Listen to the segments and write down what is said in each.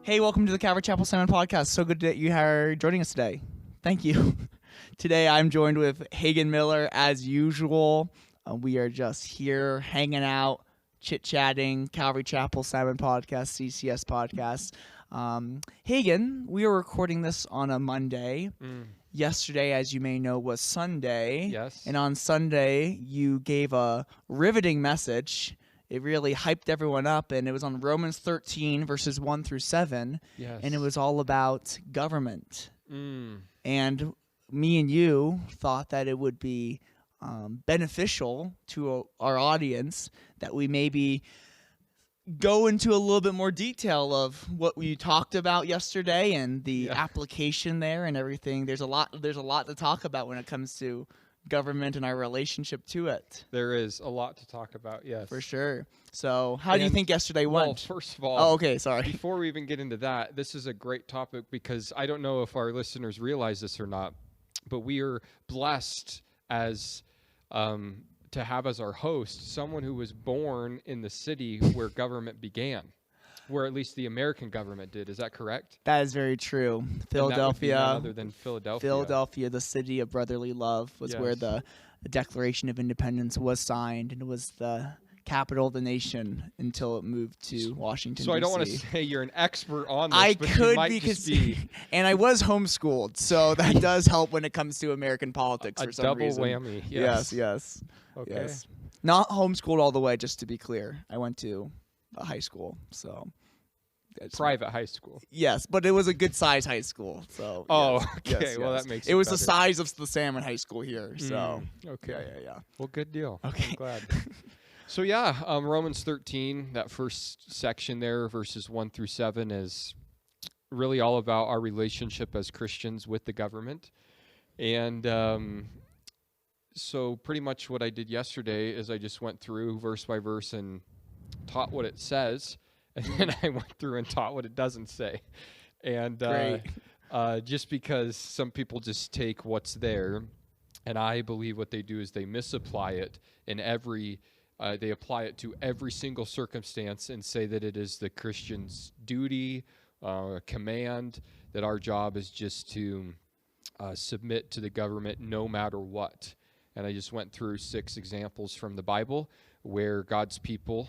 Hey, welcome to the Calvary Chapel Salmon podcast. So good that you are joining us today. Thank you. Today I'm joined with Hagen Miller as usual. We are just here hanging out, chit-chatting, Calvary Chapel Salmon podcast, CCS podcast. Hagen, we are recording this on a Monday. Yesterday, as you may know, was Sunday. Yes. And on Sunday, you gave a riveting message. It really hyped everyone up, and it was on Romans 13, verses 1 through 7. Yes. And it was all about government. And me and you thought that it would be beneficial to our audience that we maybe go into a little bit more detail of what we talked about yesterday and the application there and everything. There's a lot to talk about when it comes to government and our relationship to it. There is a lot to talk about, yes. For sure. So how do you think yesterday went? Well, first of all, oh, okay, sorry. Before we even get into that, this is a great topic because I don't know if our listeners realize this or not, but we are blessed as to have as our host someone who was born in the city where government began, where at least the American government did. Is that correct? That is very true. Philadelphia. None other than Philadelphia. Philadelphia, the city of brotherly love, was where the Declaration of Independence was signed, and it was the capital of the nation until it moved to Washington, So D.C. I don't want to say you're an expert on this, I but could you might because, just be and I was homeschooled, so that does help when it comes to American politics a for some double reason. whammy. Yes. Okay. Yes. Not homeschooled all the way, just to be clear. I went to a high school, so. Private high school. Yes, but it was a good size high school. So. Oh, yes, okay. yes, Well, yes. that makes it was better. the size of the Salmon High School here. So. Okay. Yeah. Well, good deal. Okay. I'm glad. So Romans 13, that first section there, verses 1 through 7, is really all about our relationship as Christians with the government. And so pretty much what I did yesterday is I just went through verse by verse and taught what it says, and then I went through and taught what it doesn't say. And just because some people just take what's there, and I believe what they do is they misapply it in every they apply it to every single circumstance and say that it is the Christian's duty, command, that our job is just to submit to the government no matter what. And I just went through 6 examples from the Bible where God's people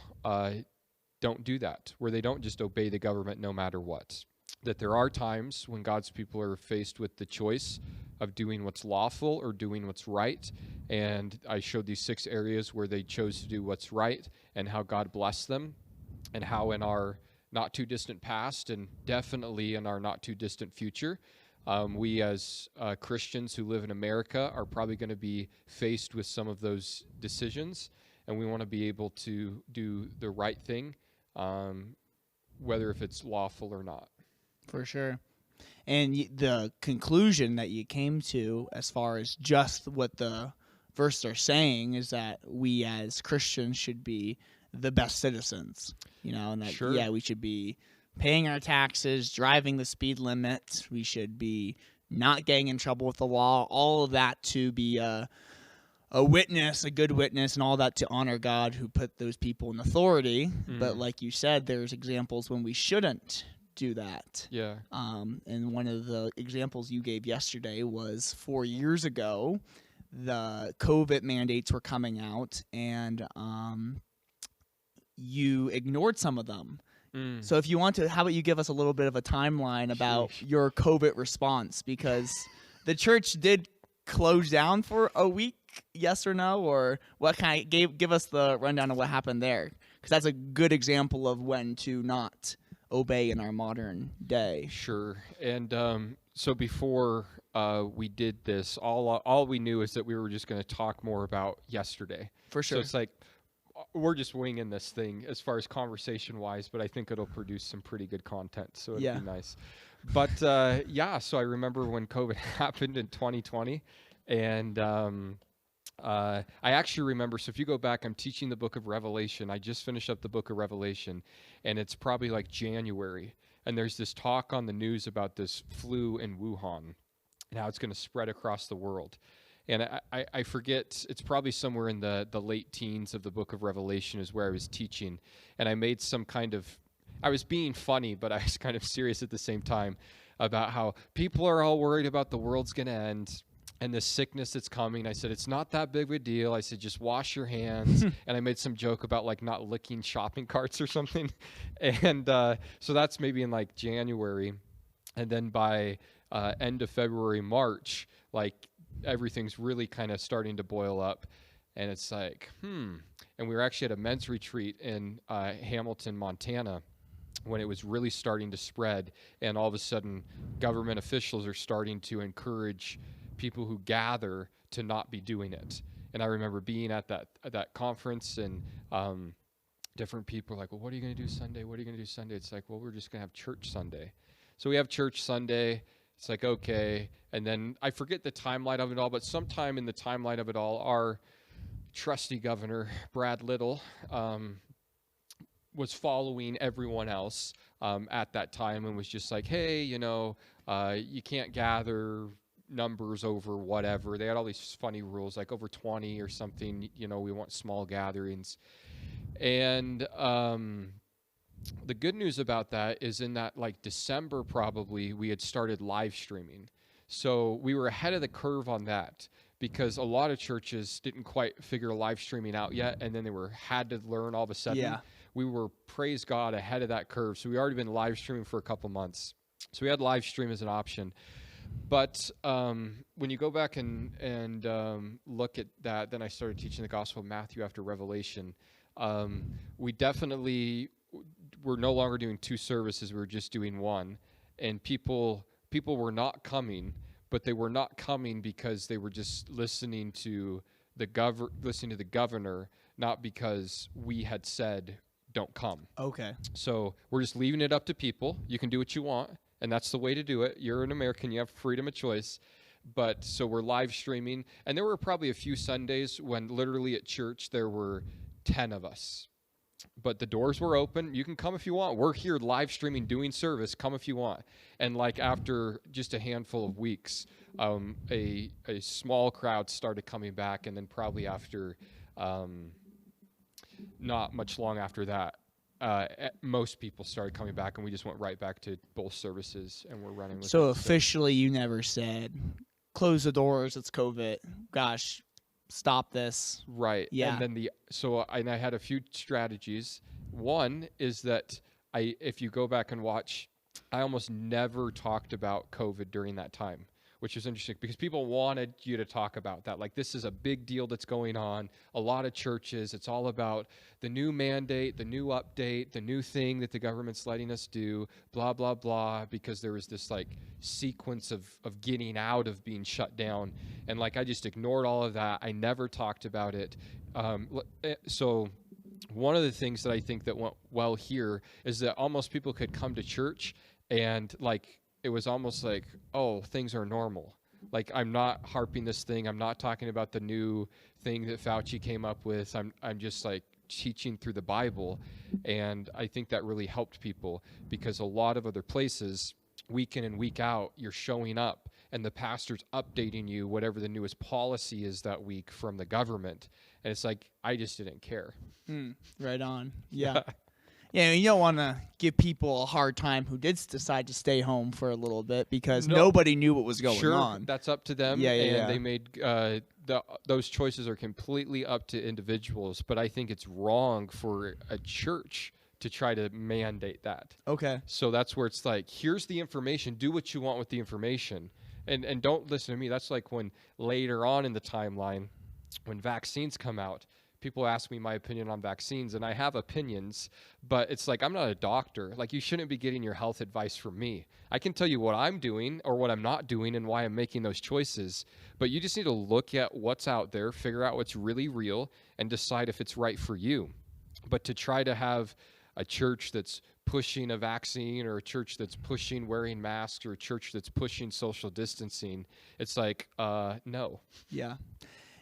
don't do that, where they don't just obey the government no matter what. That there are times when God's people are faced with the choice of doing what's lawful or doing what's right. And I showed these 6 areas where they chose to do what's right and how God blessed them, and how in our not too distant past and definitely in our not too distant future, we as Christians who live in America are probably going to be faced with some of those decisions, and we want to be able to do the right thing, whether if it's lawful or not. For sure. And the conclusion that you came to, as far as just what the verses are saying, is that we as Christians should be the best citizens, and that, we should be paying our taxes, driving the speed limit. We should be not getting in trouble with the law, all of that to be a witness, a good witness, and all that to honor God who put those people in authority. But like you said, there's examples when we shouldn't do that. Yeah. And one of the examples you gave yesterday was 4 years ago, the COVID mandates were coming out, and you ignored some of them. So if you want to, how about you give us a little bit of a timeline about your COVID response, because the church did close down for a week, yes or no, or what kind of give us the rundown of what happened there, because that's a good example of when to not obey in our modern day. Sure. And so before we did this, all we knew is that we were just going to talk more about yesterday. For sure. So it's like we're just winging this thing as far as conversation-wise, but I think it'll produce some pretty good content, so it'll be nice. But so I remember when COVID happened in 2020, and I actually remember, so if you go back, I'm teaching the book of Revelation. I just finished up the book of Revelation, and it's probably like January, and there's this talk on the news about this flu in Wuhan and how it's going to spread across the world. And I forget, it's probably somewhere in the late teens of the book of Revelation is where I was teaching, and I made some kind of I was being funny, but I was kind of serious at the same time about how people are all worried about the world's going to end and the sickness that's coming. I said, it's not that big of a deal. I said, just wash your hands. And I made some joke about like not licking shopping carts or something. And so that's maybe in like January. And then by end of February, March, like everything's really kind of starting to boil up. And it's like, And we were actually at a men's retreat in Hamilton, Montana, when it was really starting to spread. And all of a sudden, government officials are starting to encourage people who gather to not be doing it. And I remember being at that conference, and different people were like, well, what are you going to do Sunday? What are you going to do Sunday? It's like, well, we're just going to have church Sunday. So we have church Sunday. It's like, okay. And then I forget the timeline of it all, but sometime in the timeline of it all, our trusty governor, Brad Little, was following everyone else at that time and was just like, hey, you can't gather numbers over whatever. They had all these funny rules, like over 20 or something, we want small gatherings. And the good news about that is in that like December probably we had started live streaming. So we were ahead of the curve on that, because a lot of churches didn't quite figure live streaming out yet, and then they had to learn all of a sudden. Yeah. We were, praise God, ahead of that curve. So we already been live streaming for a couple months. So we had live stream as an option. But when you go back and look at that, then I started teaching the Gospel of Matthew after Revelation. We definitely were no longer doing 2 services. We were just doing 1. And people were not coming, but they were not coming because they were just listening to the governor, not because we had said, don't come. Okay. So we're just leaving it up to people. You can do what you want, and that's the way to do it. You're an American. You have freedom of choice. But so we're live streaming, and there were probably a few Sundays when literally at church there were 10 of us. But the doors were open. You can come if you want. We're here live streaming, doing service. Come if you want. And like after just a handful of weeks, a small crowd started coming back, and then probably after not much long after that, most people started coming back, and we just went right back to both services, and we're running with So it. officially you never said, close the doors, it's COVID. Gosh, stop this. Right. Yeah. And then I had a few strategies. One is that if you go back and watch, I almost never talked about COVID during that time, which is interesting because people wanted you to talk about that. Like, this is a big deal that's going on. A lot of churches, it's all about the new mandate, the new update, the new thing that the government's letting us do, blah, blah, blah, because there was this like sequence of getting out of being shut down. And like, I just ignored all of that. I never talked about it. So one of the things that I think that went well here is that almost people could come to church and like, it was almost like, oh, things are normal. Like, I'm not harping this thing. I'm not talking about the new thing that Fauci came up with. I'm just like teaching through the Bible. And I think that really helped people, because a lot of other places, week in and week out, you're showing up and the pastor's updating you whatever the newest policy is that week from the government. And it's like, I just didn't care. Right on. Yeah. Yeah, you don't want to give people a hard time who did decide to stay home for a little bit, because nobody knew what was going on. That's up to them. Yeah. They made those choices are completely up to individuals. But I think it's wrong for a church to try to mandate that. Okay. So that's where it's like, here's the information. Do what you want with the information, and don't listen to me. That's like when later on in the timeline, when vaccines come out, people ask me my opinion on vaccines, and I have opinions, but it's like, I'm not a doctor. Like, you shouldn't be getting your health advice from me. I can tell you what I'm doing or what I'm not doing and why I'm making those choices, but you just need to look at what's out there, figure out what's really real, and decide if it's right for you. But to try to have a church that's pushing a vaccine, or a church that's pushing wearing masks, or a church that's pushing social distancing, it's like, no. Yeah.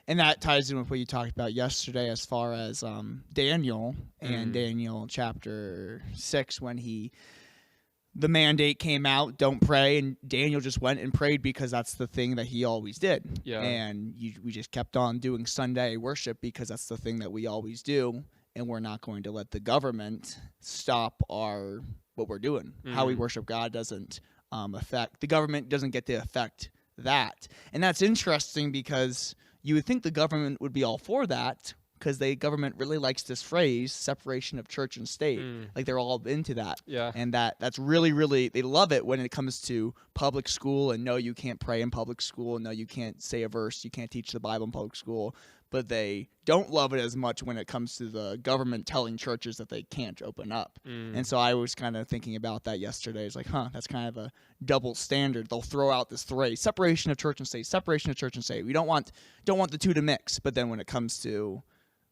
And that ties in with what you talked about yesterday as far as Daniel and Daniel chapter 6, when the mandate came out, don't pray, and Daniel just went and prayed because that's the thing that he always did. Yeah. And we just kept on doing Sunday worship because that's the thing that we always do, and we're not going to let the government stop our what we're doing. How we worship God doesn't affect the government. Doesn't get to affect that, and that's interesting because you would think the government would be all for that, because the government really likes this phrase, separation of church and state. Like they're all into that. Yeah. And that's really, really, they love it when it comes to public school, and no, you can't pray in public school. No, you can't say a verse. You can't teach the Bible in public school. But they don't love it as much when it comes to the government telling churches that they can't open up. And so I was kind of thinking about that yesterday. It's like, that's kind of a double standard. They'll throw out this phrase, separation of church and state, separation of church and state. We don't want the two to mix. But then when it comes to,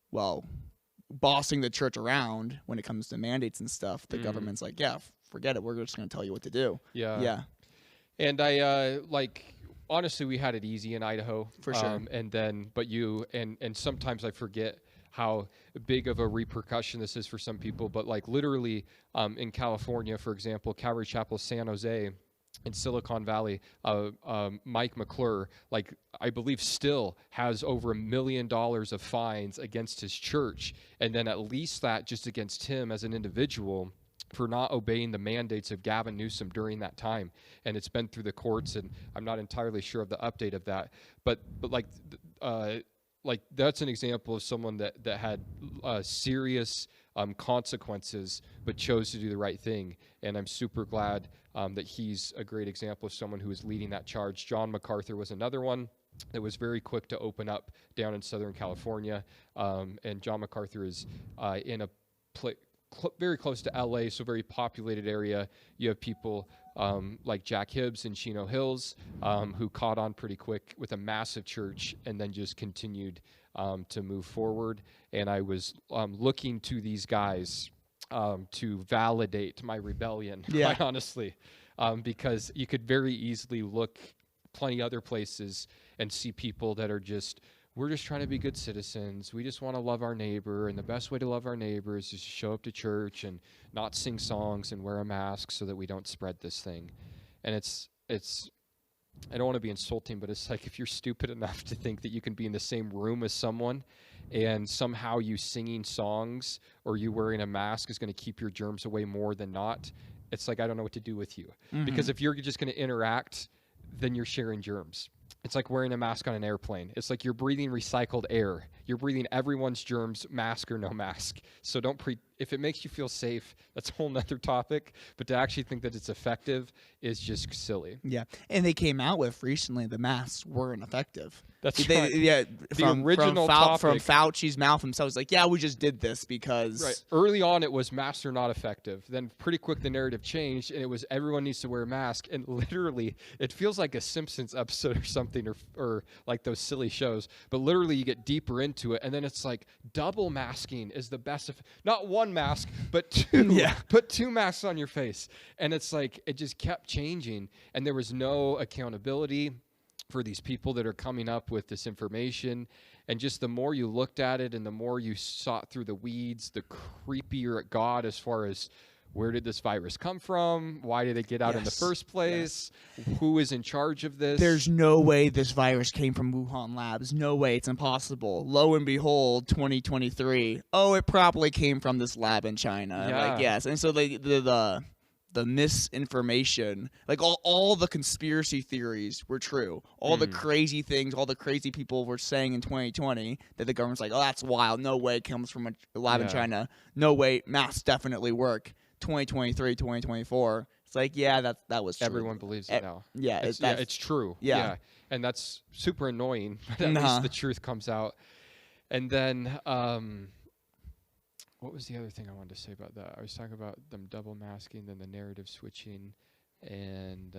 well, bossing the church around when it comes to mandates and stuff, the government's like, yeah, forget it. We're just going to tell you what to do. Yeah. And I honestly, we had it easy in Idaho. For sure. And sometimes I forget how big of a repercussion this is for some people. But like literally in California, for example, Calvary Chapel, San Jose, in Silicon Valley, Mike McClure, like I believe still has over $1 million of fines against his church, and then at least that just against him as an individual for not obeying the mandates of Gavin Newsom during that time. And it's been through the courts, and I'm not entirely sure of the update of that, but like that's an example of someone that had serious consequences, but chose to do the right thing. And I'm super glad that he's a great example of someone who is leading that charge. John MacArthur was another one that was very quick to open up down in Southern California. And John MacArthur is in a very close to LA, so very populated area. You have people like Jack Hibbs in Chino Hills who caught on pretty quick with a massive church and then just continued to move forward. And I was looking to these guys to validate my rebellion, quite honestly, because you could very easily look plenty other places and see people that are just, we're just trying to be good citizens. We just want to love our neighbor, and the best way to love our neighbor is just to show up to church and not sing songs and wear a mask so that we don't spread this thing. And it's I don't want to be insulting, but it's like if you're stupid enough to think that you can be in the same room as someone and somehow you singing songs or you wearing a mask is going to keep your germs away more than not, it's like I don't know what to do with you. Because if you're just going to interact, then you're sharing germs. It's like wearing a mask on an airplane. It's like you're breathing recycled air. You're breathing everyone's germs, mask or no mask. So if it makes you feel safe, that's a whole nother topic. But to actually think that it's effective is just silly. Yeah. And they came out with recently the masks weren't effective. That's right. Yeah, from Fauci's mouth himself, was like, yeah, we just did this because... Right. Early on, it was masks are not effective. Then pretty quick, the narrative changed, and it was everyone needs to wear a mask. And literally, it feels like a Simpsons episode or something, or like those silly shows. But literally, you get deeper into it, and then it's like double masking is the best. Not one mask, but two. Yeah. Put two masks on your face. And it's like, it just kept changing, and there was no accountability for these people that are coming up with this information. And just the more you looked at it and the more you sought through the weeds, the creepier it got as far as where did this virus come from? Why did it get out in the first place? Who is in charge of this? There's no way this virus came from Wuhan Labs. No way. It's impossible. Lo and behold, 2023. Oh, it probably came from this lab in China. Yeah. Like, yes. And so the misinformation, like all the conspiracy theories were true. All the crazy things, all the crazy people were saying in 2020 that the government's like, oh, that's wild. No way it comes from a lab in China. No way. Masks definitely work. 2023, 2024. It's like, yeah, that was true. Everyone believes it now. Yeah, it's true. Yeah. And that's super annoying, but at least the truth comes out. And then what was the other thing I wanted to say about that? I was talking about them double masking, then the narrative switching, and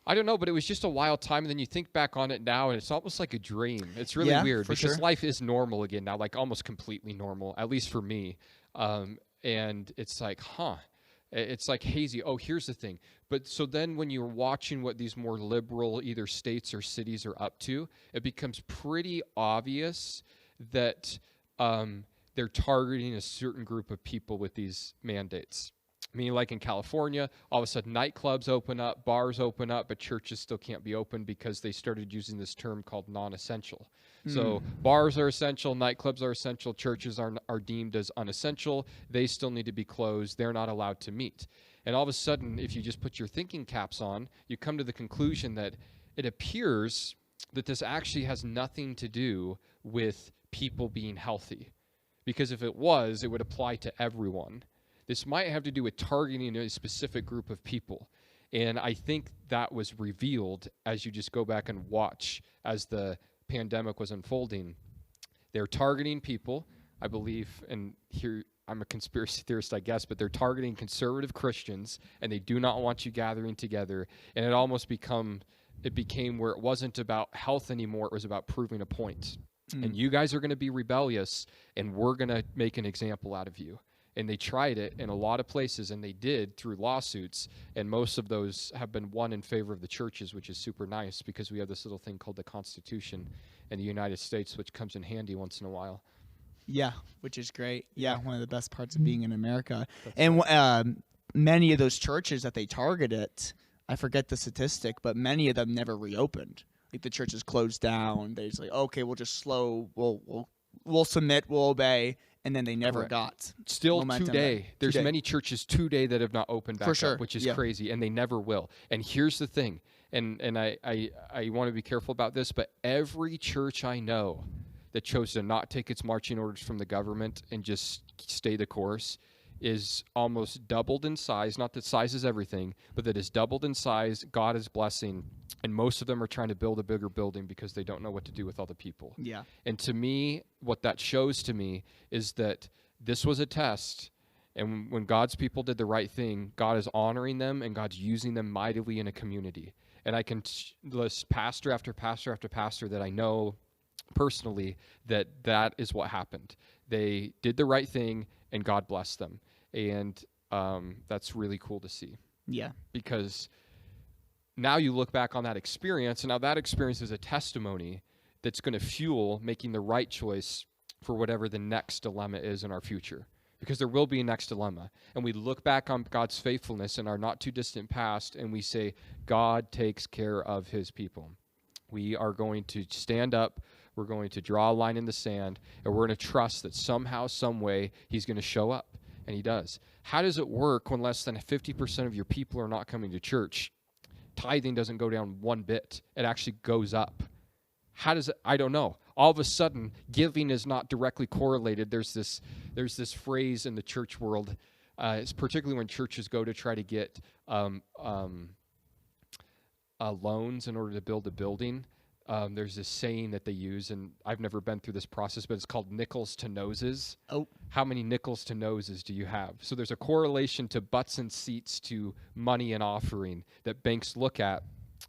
I don't know, but it was just a wild time. And then you think back on it now, and it's almost like a dream. It's really weird because life is normal again now, like almost completely normal, at least for me. And it's like, it's like hazy. Oh, here's the thing. But so then when you're watching what these more liberal either states or cities are up to, it becomes pretty obvious that they're targeting a certain group of people with these mandates. I mean, like in California, all of a sudden nightclubs open up, bars open up, but churches still can't be open because they started using this term called non-essential. So bars are essential, nightclubs are essential, churches are deemed as unessential. They still need to be closed. They're not allowed to meet. And all of a sudden, if you just put your thinking caps on, you come to the conclusion that it appears that this actually has nothing to do with people being healthy. Because if it was, it would apply to everyone. This might have to do with targeting a specific group of people. And I think that was revealed as you just go back and watch as the pandemic was unfolding. They're targeting people, I believe, and here I'm a conspiracy theorist, I guess, but they're targeting conservative Christians, and they do not want you gathering together. And it almost became where it wasn't about health anymore, it was about proving a point. And you guys are going to be rebellious, and we're going to make an example out of you. And they tried it in a lot of places, and they did through lawsuits, and most of those have been won in favor of the churches, which is super nice because we have this little thing called the Constitution in the United States, which comes in handy once in a while. Yeah, which is great. Yeah, one of the best parts of being in America. And many of those churches that they targeted, I forget the statistic, but many of them never reopened. Like the churches closed down. They're just like, okay, we'll just we'll submit, we'll obey. And then they never got still momentum. Today. There's many churches today that have not opened back up, which is crazy, and they never will. And here's the thing, and I want to be careful about this, but every church I know that chose to not take its marching orders from the government and just stay the course is almost doubled in size. Not that size is everything, but that is doubled in size. God is blessing, and most of them are trying to build a bigger building because they don't know what to do with all the people. Yeah. And to me, what that shows to me is that this was a test, and when God's people did the right thing, God is honoring them, and God's using them mightily in a community. And I can list pastor after pastor after pastor that I know personally that is what happened. They did the right thing, and God blessed them. And that's really cool to see. Yeah. Because now you look back on that experience, and now that experience is a testimony that's going to fuel making the right choice for whatever the next dilemma is in our future. Because there will be a next dilemma. And we look back on God's faithfulness in our not too distant past, and we say, God takes care of his people. We are going to stand up, we're going to draw a line in the sand, and we're going to trust that somehow, some way, he's going to show up. And he does. How does it work when less than 50% of your people are not coming to church? Tithing doesn't go down one bit. It actually goes up. How does it? I don't know. All of a sudden, giving is not directly correlated. There's this phrase in the church world, it's particularly when churches go to try to get loans in order to build a building. There's this saying that they use, and I've never been through this process, but it's called nickels to noses. Oh. How many nickels to noses do you have? So there's a correlation to butts and seats to money and offering that banks look at.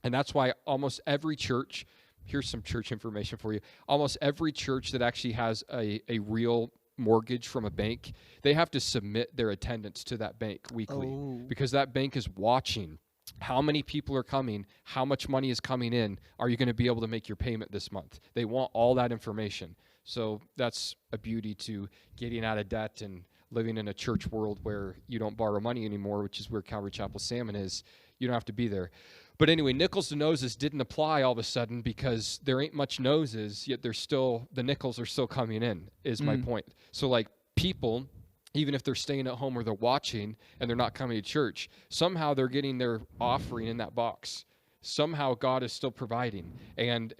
And that's why almost every church, here's some church information for you, almost every church that actually has a real mortgage from a bank, they have to submit their attendance to that bank weekly because that bank is watching how many people are coming, how much money is coming in, are you going to be able to make your payment this month? They want all that information. So that's a beauty to getting out of debt and living in a church world where you don't borrow money anymore, which is where Calvary Chapel Salmon is. You don't have to be there. But anyway, nickels to noses didn't apply all of a sudden because there ain't much noses, yet the nickels are still coming in, is my point. So like people, even if they're staying at home or they're watching and they're not coming to church, somehow they're getting their offering in that box. Somehow God is still providing. And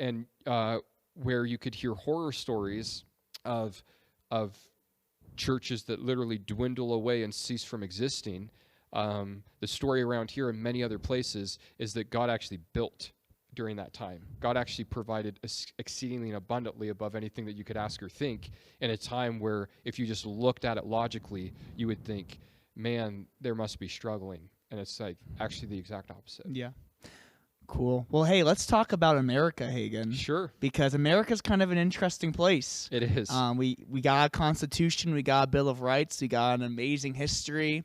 where you could hear horror stories of churches that literally dwindle away and cease from existing, the story around here and many other places is that God actually built during that time. God actually provided exceedingly and abundantly above anything that you could ask or think in a time where if you just looked at it logically, you would think, man, there must be struggling. And it's like actually the exact opposite. Yeah. Cool. Well, hey, let's talk about America, Hagen. Sure. Because America's kind of an interesting place. It is. We got a Constitution, we got a Bill of Rights, we got an amazing history.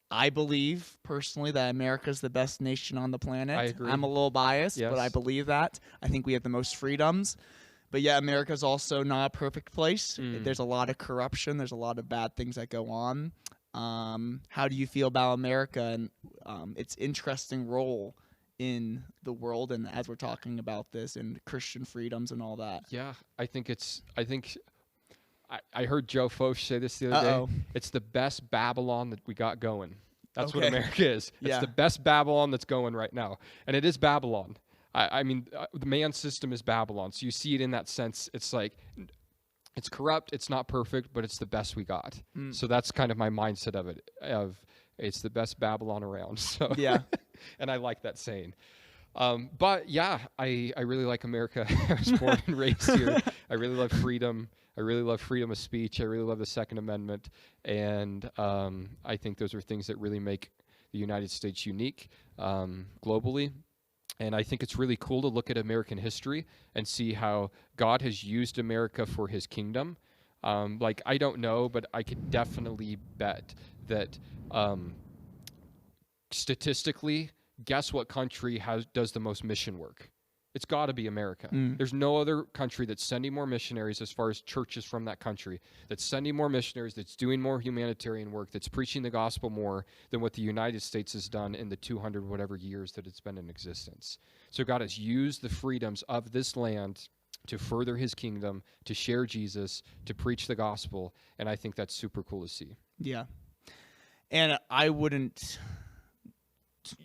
I believe, personally, that America's the best nation on the planet. I agree. I'm a little biased, Yes. but I believe that. I think we have the most freedoms. But yeah, America's also not a perfect place. There's a lot of corruption. There's a lot of bad things that go on. How do you feel about America and its interesting role in the world, and as we're talking about this and Christian freedoms and all that. Yeah, I heard Joe Focht say this the other day. It's the best Babylon that we got going. That's what America is. It's the best Babylon that's going right now. And it is Babylon. I mean, the man system is Babylon. So you see it in that sense. It's like, it's corrupt. It's not perfect, but it's the best we got. So that's kind of my mindset of it. It's the best Babylon around. So Yeah. And I like that saying. But yeah, I really like America. I was born and raised here. I really love freedom. I really love freedom of speech. I really love the Second Amendment. And I think those are things that really make the United States unique globally. And I think it's really cool to look at American history and see how God has used America for his kingdom. Like, I don't know, but I could definitely bet that statistically, guess what country does the most mission work? It's got to be America. There's no other country that's sending more missionaries as far as churches from that country, that's sending more missionaries, that's doing more humanitarian work, that's preaching the gospel more than what the United States has done in the 200 whatever years that it's been in existence. So God has used the freedoms of this land to further his kingdom, to share Jesus, to preach the gospel, and I think that's super cool to see. Yeah. And I wouldn't...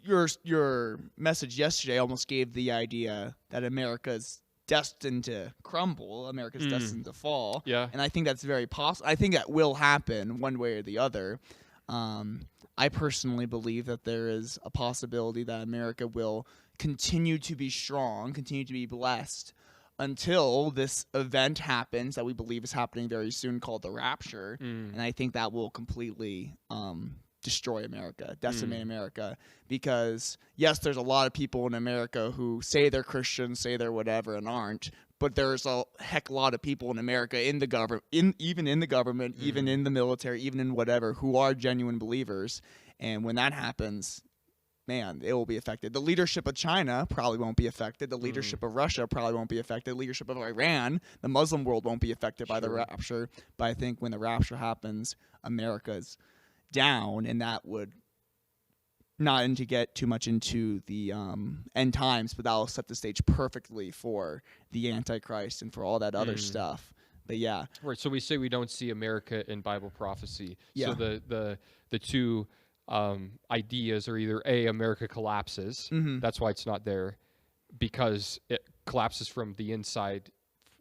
Your message yesterday almost gave the idea that America's destined to crumble, America's destined to fall. Yeah. And I think that's very possible. I think that will happen one way or the other. I personally believe that there is a possibility that America will continue to be strong, continue to be blessed until this event happens that we believe is happening very soon called the rapture. And I think that will completely destroy America, decimate America, because yes, there's a lot of people in America who say they're Christians, say they're whatever, and aren't. But there's a heck lot of people in America, in the government, even in the government, even in the military, even in whatever, who are genuine believers. And when that happens, man, it will be affected. The leadership of China probably won't be affected. The leadership of Russia probably won't be affected. The leadership of Iran, the Muslim world, won't be affected by the rapture. But I think when the rapture happens, America's down, and that would not to get too much into the end times, but that will set the stage perfectly for the Antichrist and for all that other stuff. But yeah, right. So we say we don't see America in Bible prophecy. Yeah. So the two ideas are either A, America collapses. That's why it's not there, because it collapses from the inside,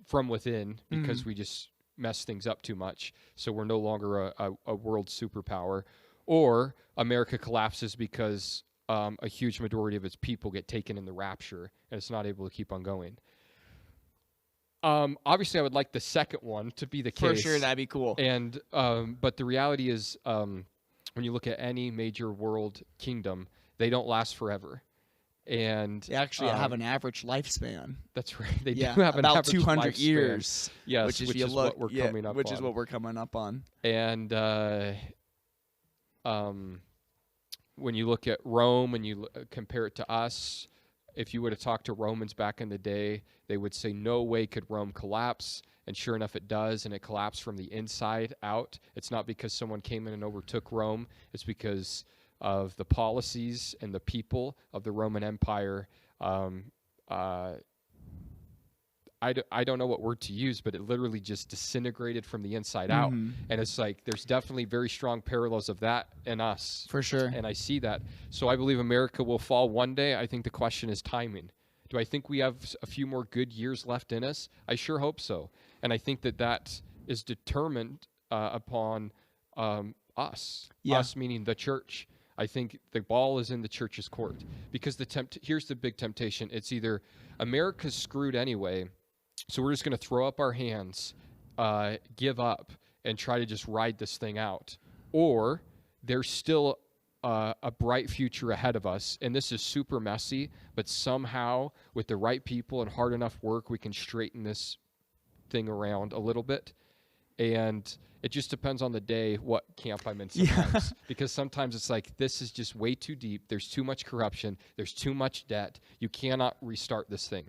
from within, because we just mess things up too much, so we're no longer a world superpower, or America collapses because a huge majority of its people get taken in the rapture and it's not able to keep on going. Obviously, I would like the second one to be the case. For sure, that'd be cool. And but the reality is, when you look at any major world kingdom, they don't last forever. And they actually have an average lifespan. That's right. They do have an about average 200 lifespan. years. Yes, which is what we're coming up on. Which is what we're coming up on. And when you look at Rome and you compare it to us, if you would have talked to Romans back in the day, they would say no way could Rome collapse. And sure enough, it does, and it collapsed from the inside out. It's not because someone came in and overtook Rome. It's because of the policies and the people of the Roman Empire. I don't know what word to use, but it literally just disintegrated from the inside out. And it's like there's definitely very strong parallels of that in us. For sure. And I see that. So I believe America will fall one day. I think the question is timing. Do I think we have a few more good years left in us? I sure hope so. And I think that is determined upon us. Yeah. Us meaning the church. I think the ball is in the church's court, because here's the big temptation. It's either America's screwed anyway, so we're just going to throw up our hands, give up, and try to just ride this thing out, or there's still a bright future ahead of us, and this is super messy, but somehow with the right people and hard enough work, we can straighten this thing around a little bit. And it just depends on the day what camp I'm in sometimes. Because sometimes it's like, this is just way too deep. There's too much corruption. There's too much debt. You cannot restart this thing.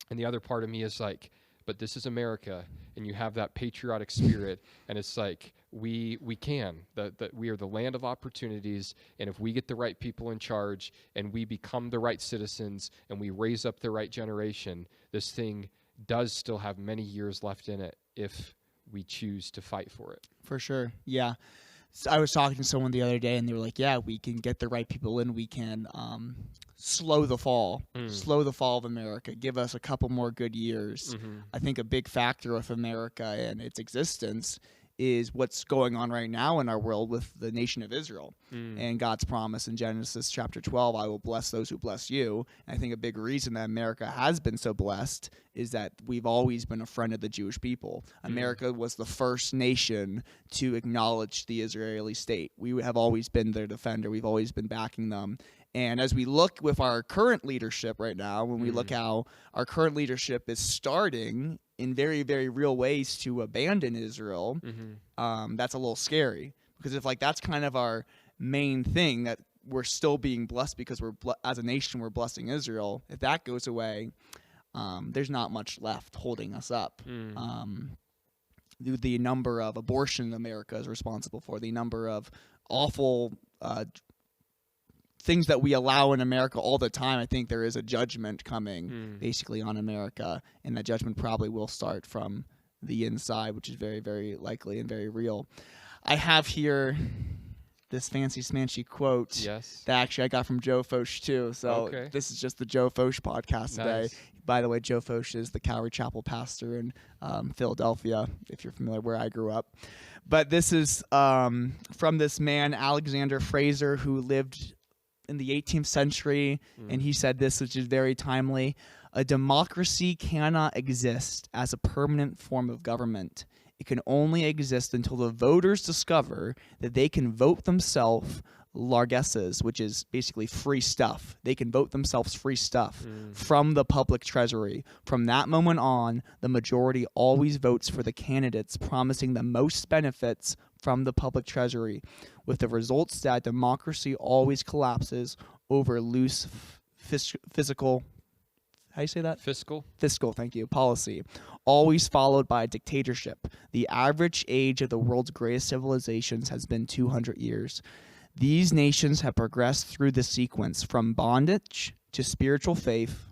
And the other part of me is like, but this is America, and you have that patriotic spirit, and it's like, we can, that we are the land of opportunities, and if we get the right people in charge and we become the right citizens and we raise up the right generation, this thing does still have many years left in it if we choose to fight for it. For sure. Yeah. So I was talking to someone the other day, and they were like, yeah, we can get the right people in. We can slow the fall of America, give us a couple more good years. I think a big factor with America and its existence is what's going on right now in our world with the nation of Israel and God's promise in Genesis chapter 12, I will bless those who bless you. And I think a big reason that America has been so blessed is that we've always been a friend of the Jewish people. America was the first nation to acknowledge the Israeli state. We have always been their defender. We've always been backing them. And as we look with our current leadership right now, when we look how our current leadership is starting in very, very real ways to abandon Israel, that's a little scary. Because if that's kind of our main thing, that we're still being blessed because as a nation we're blessing Israel, if that goes away, there's not much left holding us up. The number of abortion America is responsible for, the number of awful things that we allow in America all the time. I think there is a judgment coming basically on America, and that judgment probably will start from the inside, which is very, very likely and very real. I have here this fancy smanchy quote that actually I got from Joe Focht too. So this is just the Joe Focht podcast today. By the way, Joe Focht is the Calvary Chapel pastor in Philadelphia, if you're familiar where I grew up. But this is from this man, Alexander Fraser, who lived in the 18th century, and he said this, which is very timely: a democracy cannot exist as a permanent form of government. It can only exist until the voters discover that they can vote themselves largesses, which is basically free stuff. They can vote themselves free stuff from the public treasury. From that moment on, the majority always votes for the candidates promising the most benefits from the public treasury, with the results that democracy always collapses over loose fiscal thank you, policy, always followed by dictatorship. The average age of the world's greatest civilizations has been 200 years. These nations have progressed through the sequence from bondage to spiritual faith,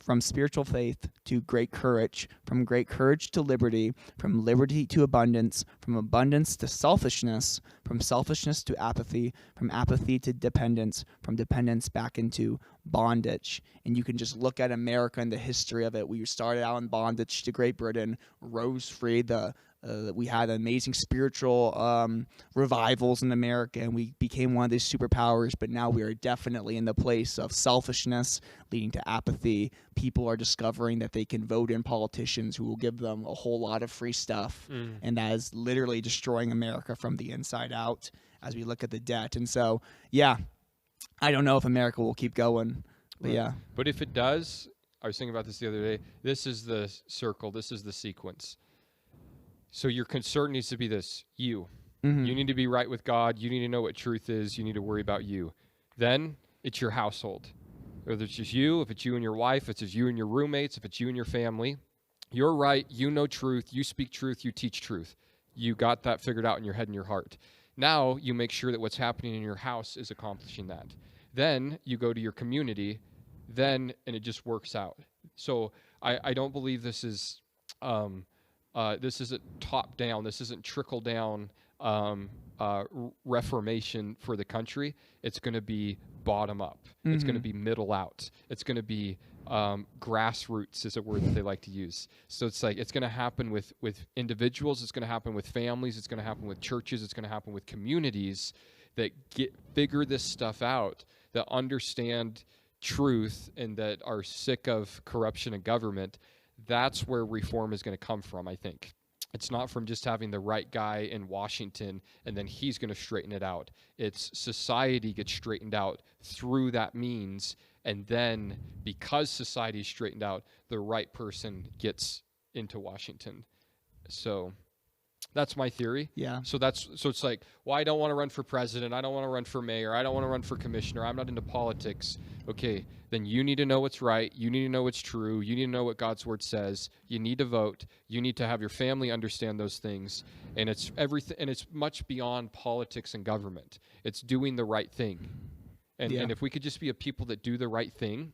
from spiritual faith to great courage, from great courage to liberty, from liberty to abundance, from abundance to selfishness, from selfishness to apathy, from apathy to dependence, from dependence back into bondage. And you can just look at America and the history of it. We started out in bondage to Great Britain, rose free. We had amazing spiritual revivals in America, and we became one of these superpowers, but now we are definitely in the place of selfishness leading to apathy. People are discovering that they can vote in politicians who will give them a whole lot of free stuff, and that is literally destroying America from the inside out as we look at the debt. And so, yeah, I don't know if America will keep going, but yeah. But if it does, I was thinking about this the other day, this is the circle, this is the sequence. So your concern needs to be this: you. You need to be right with God. You need to know what truth is. You need to worry about you. Then it's your household. Whether it's just you, if it's you and your wife, if it's just you and your roommates, if it's you and your family, you're right. You know truth. You speak truth. You teach truth. You got that figured out in your head and your heart. Now you make sure that what's happening in your house is accomplishing that. Then you go to your community. And it just works out. So I don't believe this is... this isn't top down. This isn't trickle down reformation for the country. It's going to be bottom up. It's going to be middle out. It's going to be grassroots is a word that they like to use. So it's going to happen with individuals. It's going to happen with families. It's going to happen with churches. It's going to happen with communities that figure this stuff out, that understand truth, and that are sick of corruption and government. That's where reform is going to come from, I think. It's not from just having the right guy in Washington and then he's going to straighten it out. It's society gets straightened out through that means, and then because society is straightened out, the right person gets into Washington. So That's my theory. Yeah. So it's like, well, I don't want to run for president. I don't want to run for mayor. I don't want to run for commissioner. I'm not into politics. Okay, then you need to know what's right. You need to know what's true. You need to know what God's word says. You need to vote. You need to have your family understand those things. And it's everything. And it's much beyond politics and government. It's doing the right thing. And if we could just be a people that do the right thing,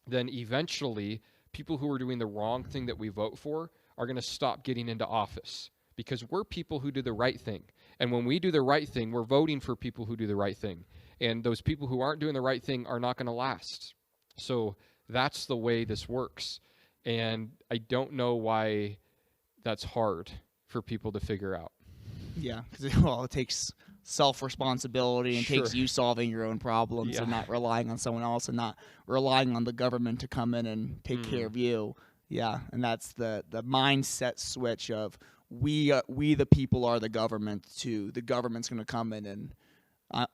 then eventually people who are doing the wrong thing that we vote for are going to stop getting into office. Because we're people who do the right thing. And when we do the right thing, we're voting for people who do the right thing. And those people who aren't doing the right thing are not going to last. So that's the way this works. And I don't know why that's hard for people to figure out. Yeah, because it takes self-responsibility and takes you solving your own problems and not relying on someone else and not relying on the government to come in and take care of you. Yeah, and that's the mindset switch of we the people are the government to the government's going to come in and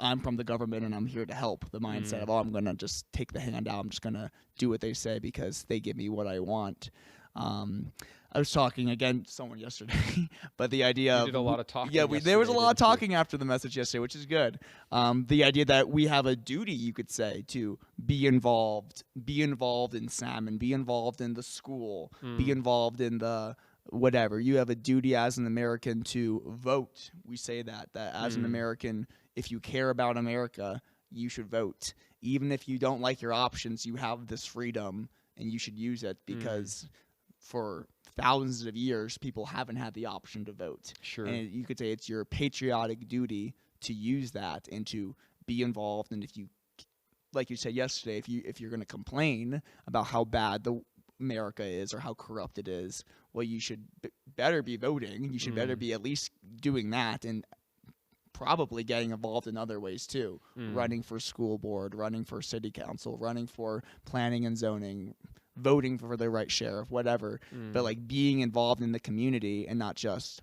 I'm from the government and I'm here to help. The mindset of, I'm going to just take the handout. I'm just going to do what they say because they give me what I want. I was talking again to someone yesterday, but the idea did a lot of talking. Yeah, there was a lot of talking after the message yesterday, which is good. The idea that we have a duty, you could say, to be involved in Salmon, be involved in the school, be involved in the whatever. You have a duty as an American to vote. We say that as an American, if you care about America, you should vote. Even if you don't like your options, you have this freedom and you should use it because for thousands of years, people haven't had the option to vote. Sure. And you could say it's your patriotic duty to use that and to be involved. And if you, like you said yesterday, if you're going to complain about how bad America is or how corrupt it is, well, you should better be voting. You should better be at least doing that and probably getting involved in other ways too. Running for school board, running for city council, running for planning and zoning, voting for the right sheriff, whatever. But like being involved in the community and not just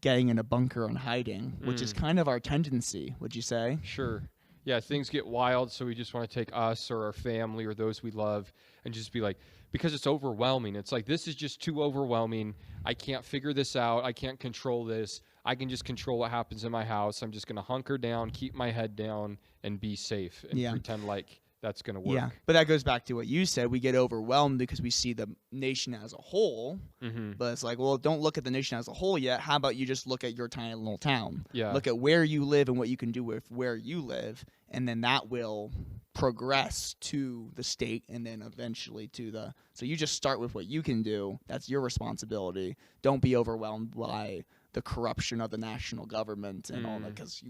getting in a bunker and hiding, which is kind of our tendency, would you say? Sure. Yeah, things get wild, so we just want to take us or our family or those we love and just be like, because it's overwhelming. It's like, this is just too overwhelming. I can't figure this out. I can't control this. I can just control what happens in my house. I'm just going to hunker down, keep my head down, and be safe and pretend like that's going to work. Yeah, but that goes back to what you said. We get overwhelmed because we see the nation as a whole. But it's like, well, don't look at the nation as a whole yet. How about you just look at your tiny little town? Yeah. Look at where you live and what you can do with where you live, and then that will progress to the state and then eventually to the... So you just start with what you can do. That's your responsibility. Don't be overwhelmed by the corruption of the national government and all that, because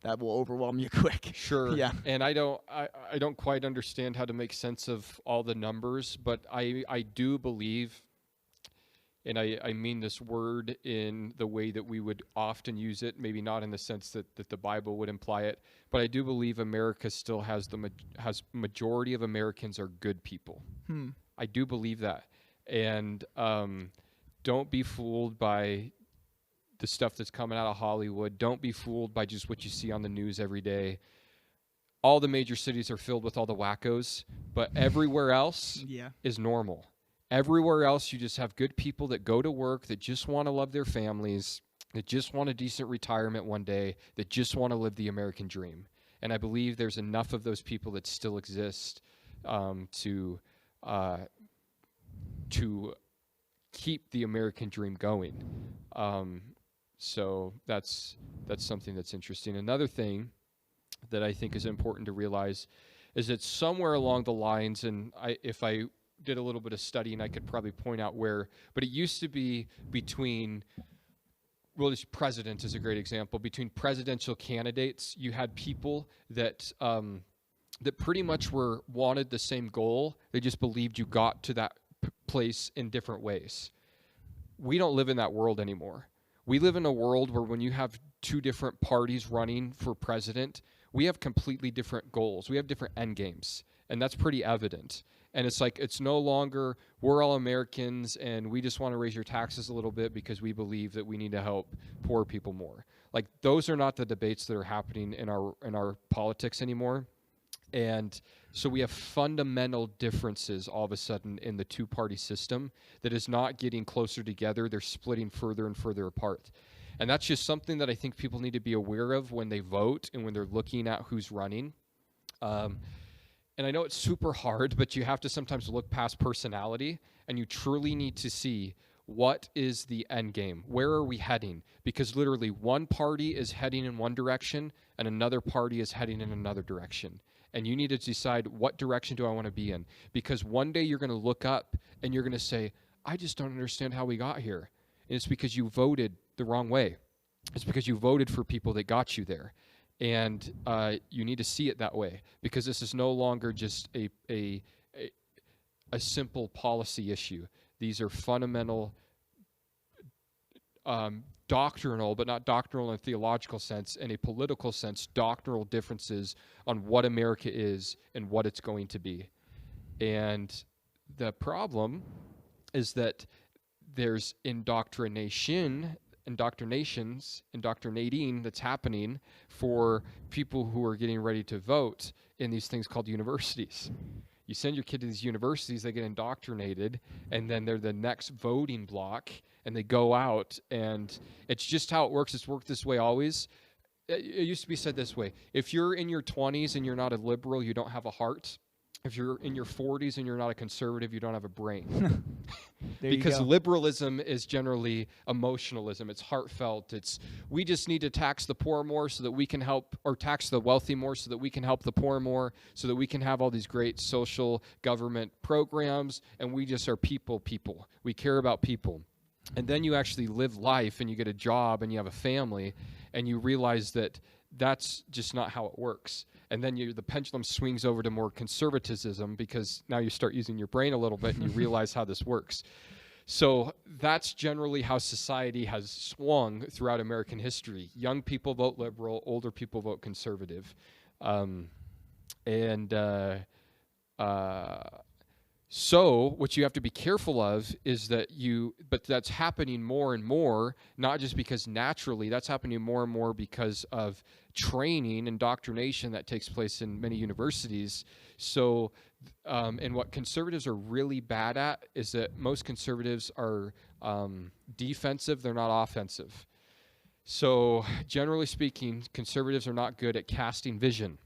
that will overwhelm you quick. Sure. Yeah. And I don't quite understand how to make sense of all the numbers, but I do believe, and I mean this word in the way that we would often use it, maybe not in the sense that the Bible would imply it, but I do believe America still has majority of Americans are good people. I do believe that. And don't be fooled by the stuff that's coming out of Hollywood. Don't be fooled by just what you see on the news every day. All the major cities are filled with all the wackos, but everywhere else is normal. Everywhere else, you just have good people that go to work, that just want to love their families, that just want a decent retirement one day, that just want to live the American dream. And I believe there's enough of those people that still exist to keep the American dream going. So that's something that's interesting. Another thing that I think is important to realize is that somewhere along the lines, and if I did a little bit of studying, I could probably point out where, but it used to be between, well, this president is a great example. Between presidential candidates, you had people that that pretty much wanted the same goal. They just believed you got to that place in different ways. We don't live in that world anymore. We live in a world where when you have two different parties running for president, we have completely different goals. We have different end games, and that's pretty evident. And it's like, it's no longer, we're all Americans and we just want to raise your taxes a little bit because we believe that we need to help poor people more. Like, those are not the debates that are happening in our politics anymore. And so we have fundamental differences all of a sudden in the two-party system that is not getting closer together. They're splitting further and further apart. And that's just something that I think people need to be aware of when they vote and when they're looking at who's running. And I know it's super hard, but you have to sometimes look past personality, and you truly need to see what is the end game. Where are we heading? Because literally one party is heading in one direction and another party is heading in another direction. And you need to decide, what direction do I want to be in? Because one day you're going to look up and you're going to say, I just don't understand how we got here. And it's because you voted the wrong way. It's because you voted for people that got you there. And you need to see it that way, because this is no longer just a simple policy issue. These are fundamental doctrinal, but not doctrinal in a theological sense, in a political sense, doctrinal differences on what America is and what it's going to be. And the problem is that there's indoctrinating that's happening for people who are getting ready to vote in these things called universities. You send your kid to these universities, they get indoctrinated, and then they're the next voting block, and they go out, and it's just how it works. It's worked this way always. It used to be said this way: if you're in your 20s and you're not a liberal, you don't have a heart. If you're in your 40s and you're not a conservative, you don't have a brain. Because liberalism is generally emotionalism. It's heartfelt. It's, we just need to tax the poor more so that we can help, or tax the wealthy more so that we can help the poor more, so that we can have all these great social government programs, and we just are people. We care about people. And then you actually live life and you get a job and you have a family, and you realize that that's just not how it works. And then the pendulum swings over to more conservatism, because now you start using your brain a little bit and you realize how this works. So that's generally how society has swung throughout American history. Young people vote liberal, older people vote conservative. So what you have to be careful of is that but that's happening more and more, not just because naturally, that's happening more and more because of training, indoctrination that takes place in many universities. So, and what conservatives are really bad at is that most conservatives are defensive, they're not offensive. So generally speaking, conservatives are not good at casting vision.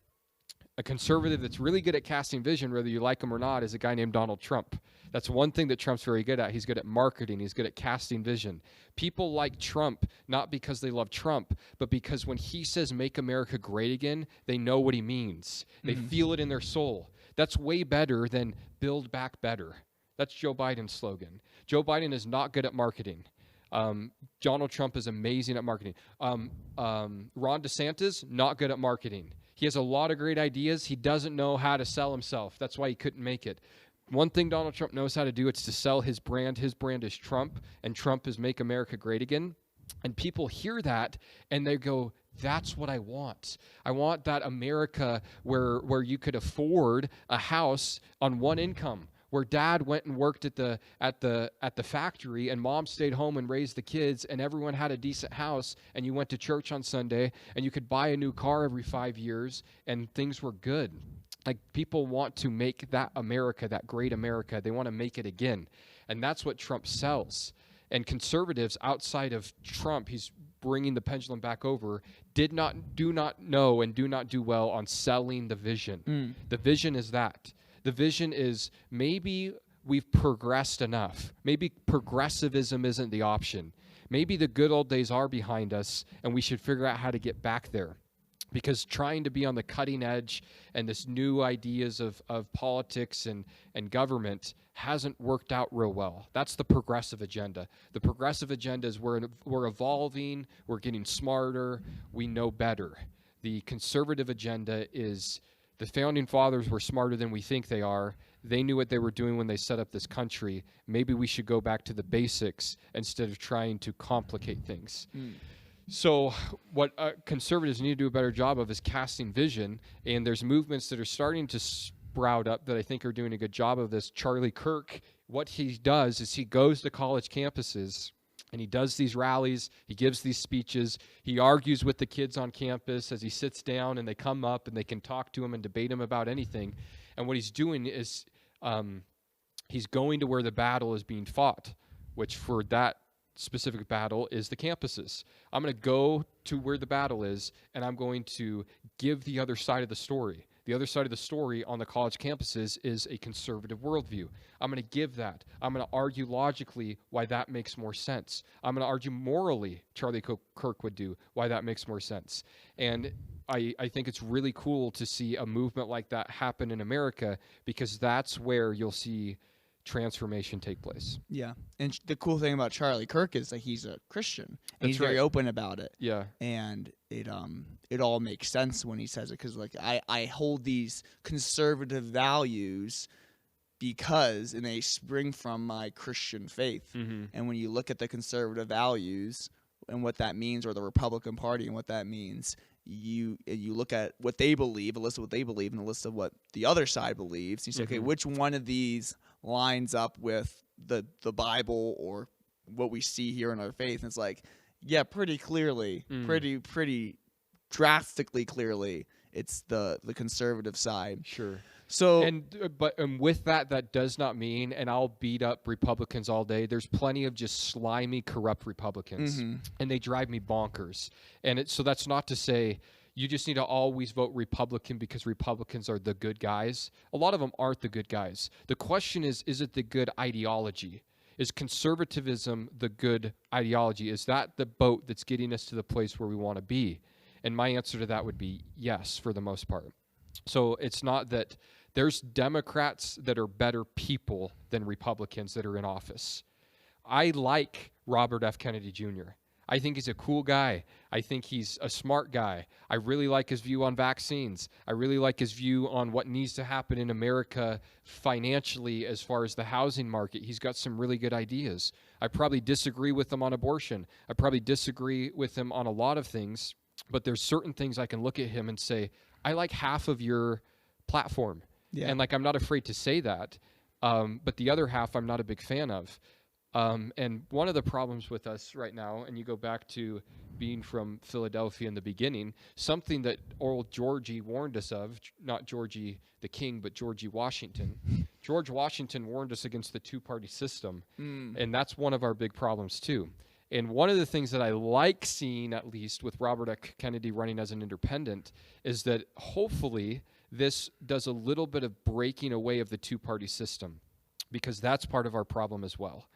A conservative that's really good at casting vision, whether you like him or not, is a guy named Donald Trump. That's one thing that Trump's very good at. He's good at marketing. He's good at casting vision. People like Trump, not because they love Trump, but because when he says make America great again, they know what he means. They feel it in their soul. That's way better than build back better. That's Joe Biden's slogan. Joe Biden is not good at marketing. Donald Trump is amazing at marketing. Ron DeSantis, not good at marketing. He has a lot of great ideas. He doesn't know how to sell himself. That's why he couldn't make it. One thing Donald Trump knows how to do, it's to sell his brand. His brand is Trump, and Trump is Make America Great Again. And people hear that, and they go, that's what I want. I want that America where you could afford a house on one income, where dad went and worked at the factory and mom stayed home and raised the kids, and everyone had a decent house, and you went to church on Sunday, and you could buy a new car every 5 years, and things were good. Like, people want to make that America, that great America, they want to make it again. And that's what Trump sells. And conservatives outside of Trump, he's bringing the pendulum back over, do not know and do not do well on selling the vision. The vision is that. The vision is, maybe we've progressed enough. Maybe progressivism isn't the option. Maybe the good old days are behind us, and we should figure out how to get back there. Because trying to be on the cutting edge and this new ideas of politics and government hasn't worked out real well. That's the progressive agenda. The progressive agenda is we're evolving, we're getting smarter, we know better. The conservative agenda is, the founding fathers were smarter than we think they are. They knew what they were doing when they set up this country. Maybe we should go back to the basics instead of trying to complicate things. So what conservatives need to do a better job of is casting vision, and there's movements that are starting to sprout up that I think are doing a good job of this. Charlie Kirk, what he does is he goes to college campuses And he does these rallies, he gives these speeches, he argues with the kids on campus as he sits down, and they come up and they can talk to him and debate him about anything. And what he's doing is he's going to where the battle is being fought, which for that specific battle is the campuses. I'm going to go to where the battle is, and I'm going to give the other side of the story. The other side of the story on the college campuses is a conservative worldview. I'm going to give that. I'm going to argue logically why that makes more sense. I'm going to argue morally, Charlie Kirk would do, why that makes more sense. And I think it's really cool to see a movement like that happen in America, because that's where you'll see transformation take place. Yeah. And the cool thing about Charlie Kirk is that he's a Christian. And he's right. very open about it. Yeah. And it all makes sense when he says it, because like I hold these conservative values because, and they spring from my Christian faith. Mm-hmm. And when you look at the conservative values and what that means, or the Republican Party and what that means, you look at what they believe, a list of what they believe, and a list of what the other side believes. You say, okay, which one of these lines up with the Bible or what we see here in our faith? And it's like, yeah, pretty clearly, pretty drastically clearly, it's the conservative side. Sure. So, but with that does not mean, and I'll beat up Republicans all day, there's plenty of just slimy, corrupt Republicans, and they drive me bonkers. And so that's not to say you just need to always vote Republican because Republicans are the good guys. A lot of them aren't the good guys. The question is it the good ideology? Is conservatism the good ideology? Is that the boat that's getting us to the place where we want to be? And my answer to that would be yes, for the most part. So it's not that there's Democrats that are better people than Republicans that are in office. I like Robert F. Kennedy Jr. I think he's a cool guy. I think he's a smart guy. I really like his view on vaccines. I really like his view on what needs to happen in America financially as far as the housing market. He's got some really good ideas. I probably disagree with him on abortion. I probably disagree with him on a lot of things, but there's certain things I can look at him and say, I like half of your platform. Yeah. And like, I'm not afraid to say that. But the other half I'm not a big fan of. And one of the problems with us right now, and you go back to being from Philadelphia in the beginning, something that old Georgie warned us of, not Georgie the King, but Georgie Washington. George Washington warned us against the two-party system. And that's one of our big problems too. And one of the things that I like seeing, at least with Robert F. Kennedy running as an independent, is that hopefully this does a little bit of breaking away of the two-party system, because that's part of our problem as well.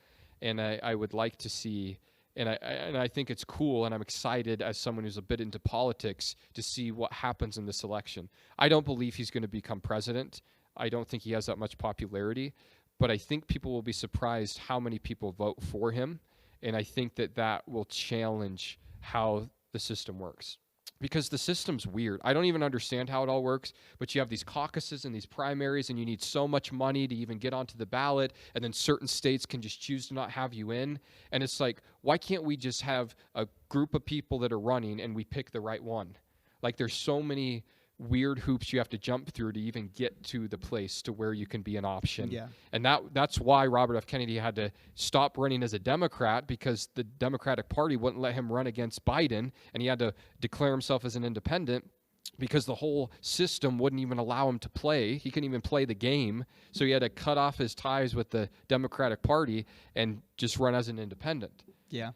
And I would like to see, and I think it's cool, and I'm excited as someone who's a bit into politics to see what happens in this election. I don't believe he's going to become president. I don't think he has that much popularity, but I think people will be surprised how many people vote for him. And I think that will challenge how the system works. Because the system's weird. I don't even understand how it all works, but you have these caucuses and these primaries, and you need so much money to even get onto the ballot, and then certain states can just choose to not have you in. And it's like, why can't we just have a group of people that are running and we pick the right one? Like, there's so many weird hoops you have to jump through to even get to the place to where you can be an option. Yeah. And that's why Robert F. Kennedy had to stop running as a Democrat, because the Democratic Party wouldn't let him run against Biden, and he had to declare himself as an independent because the whole system wouldn't even allow him to play. He couldn't even play the game, so he had to cut off his ties with the Democratic Party and just run as an independent. Yeah.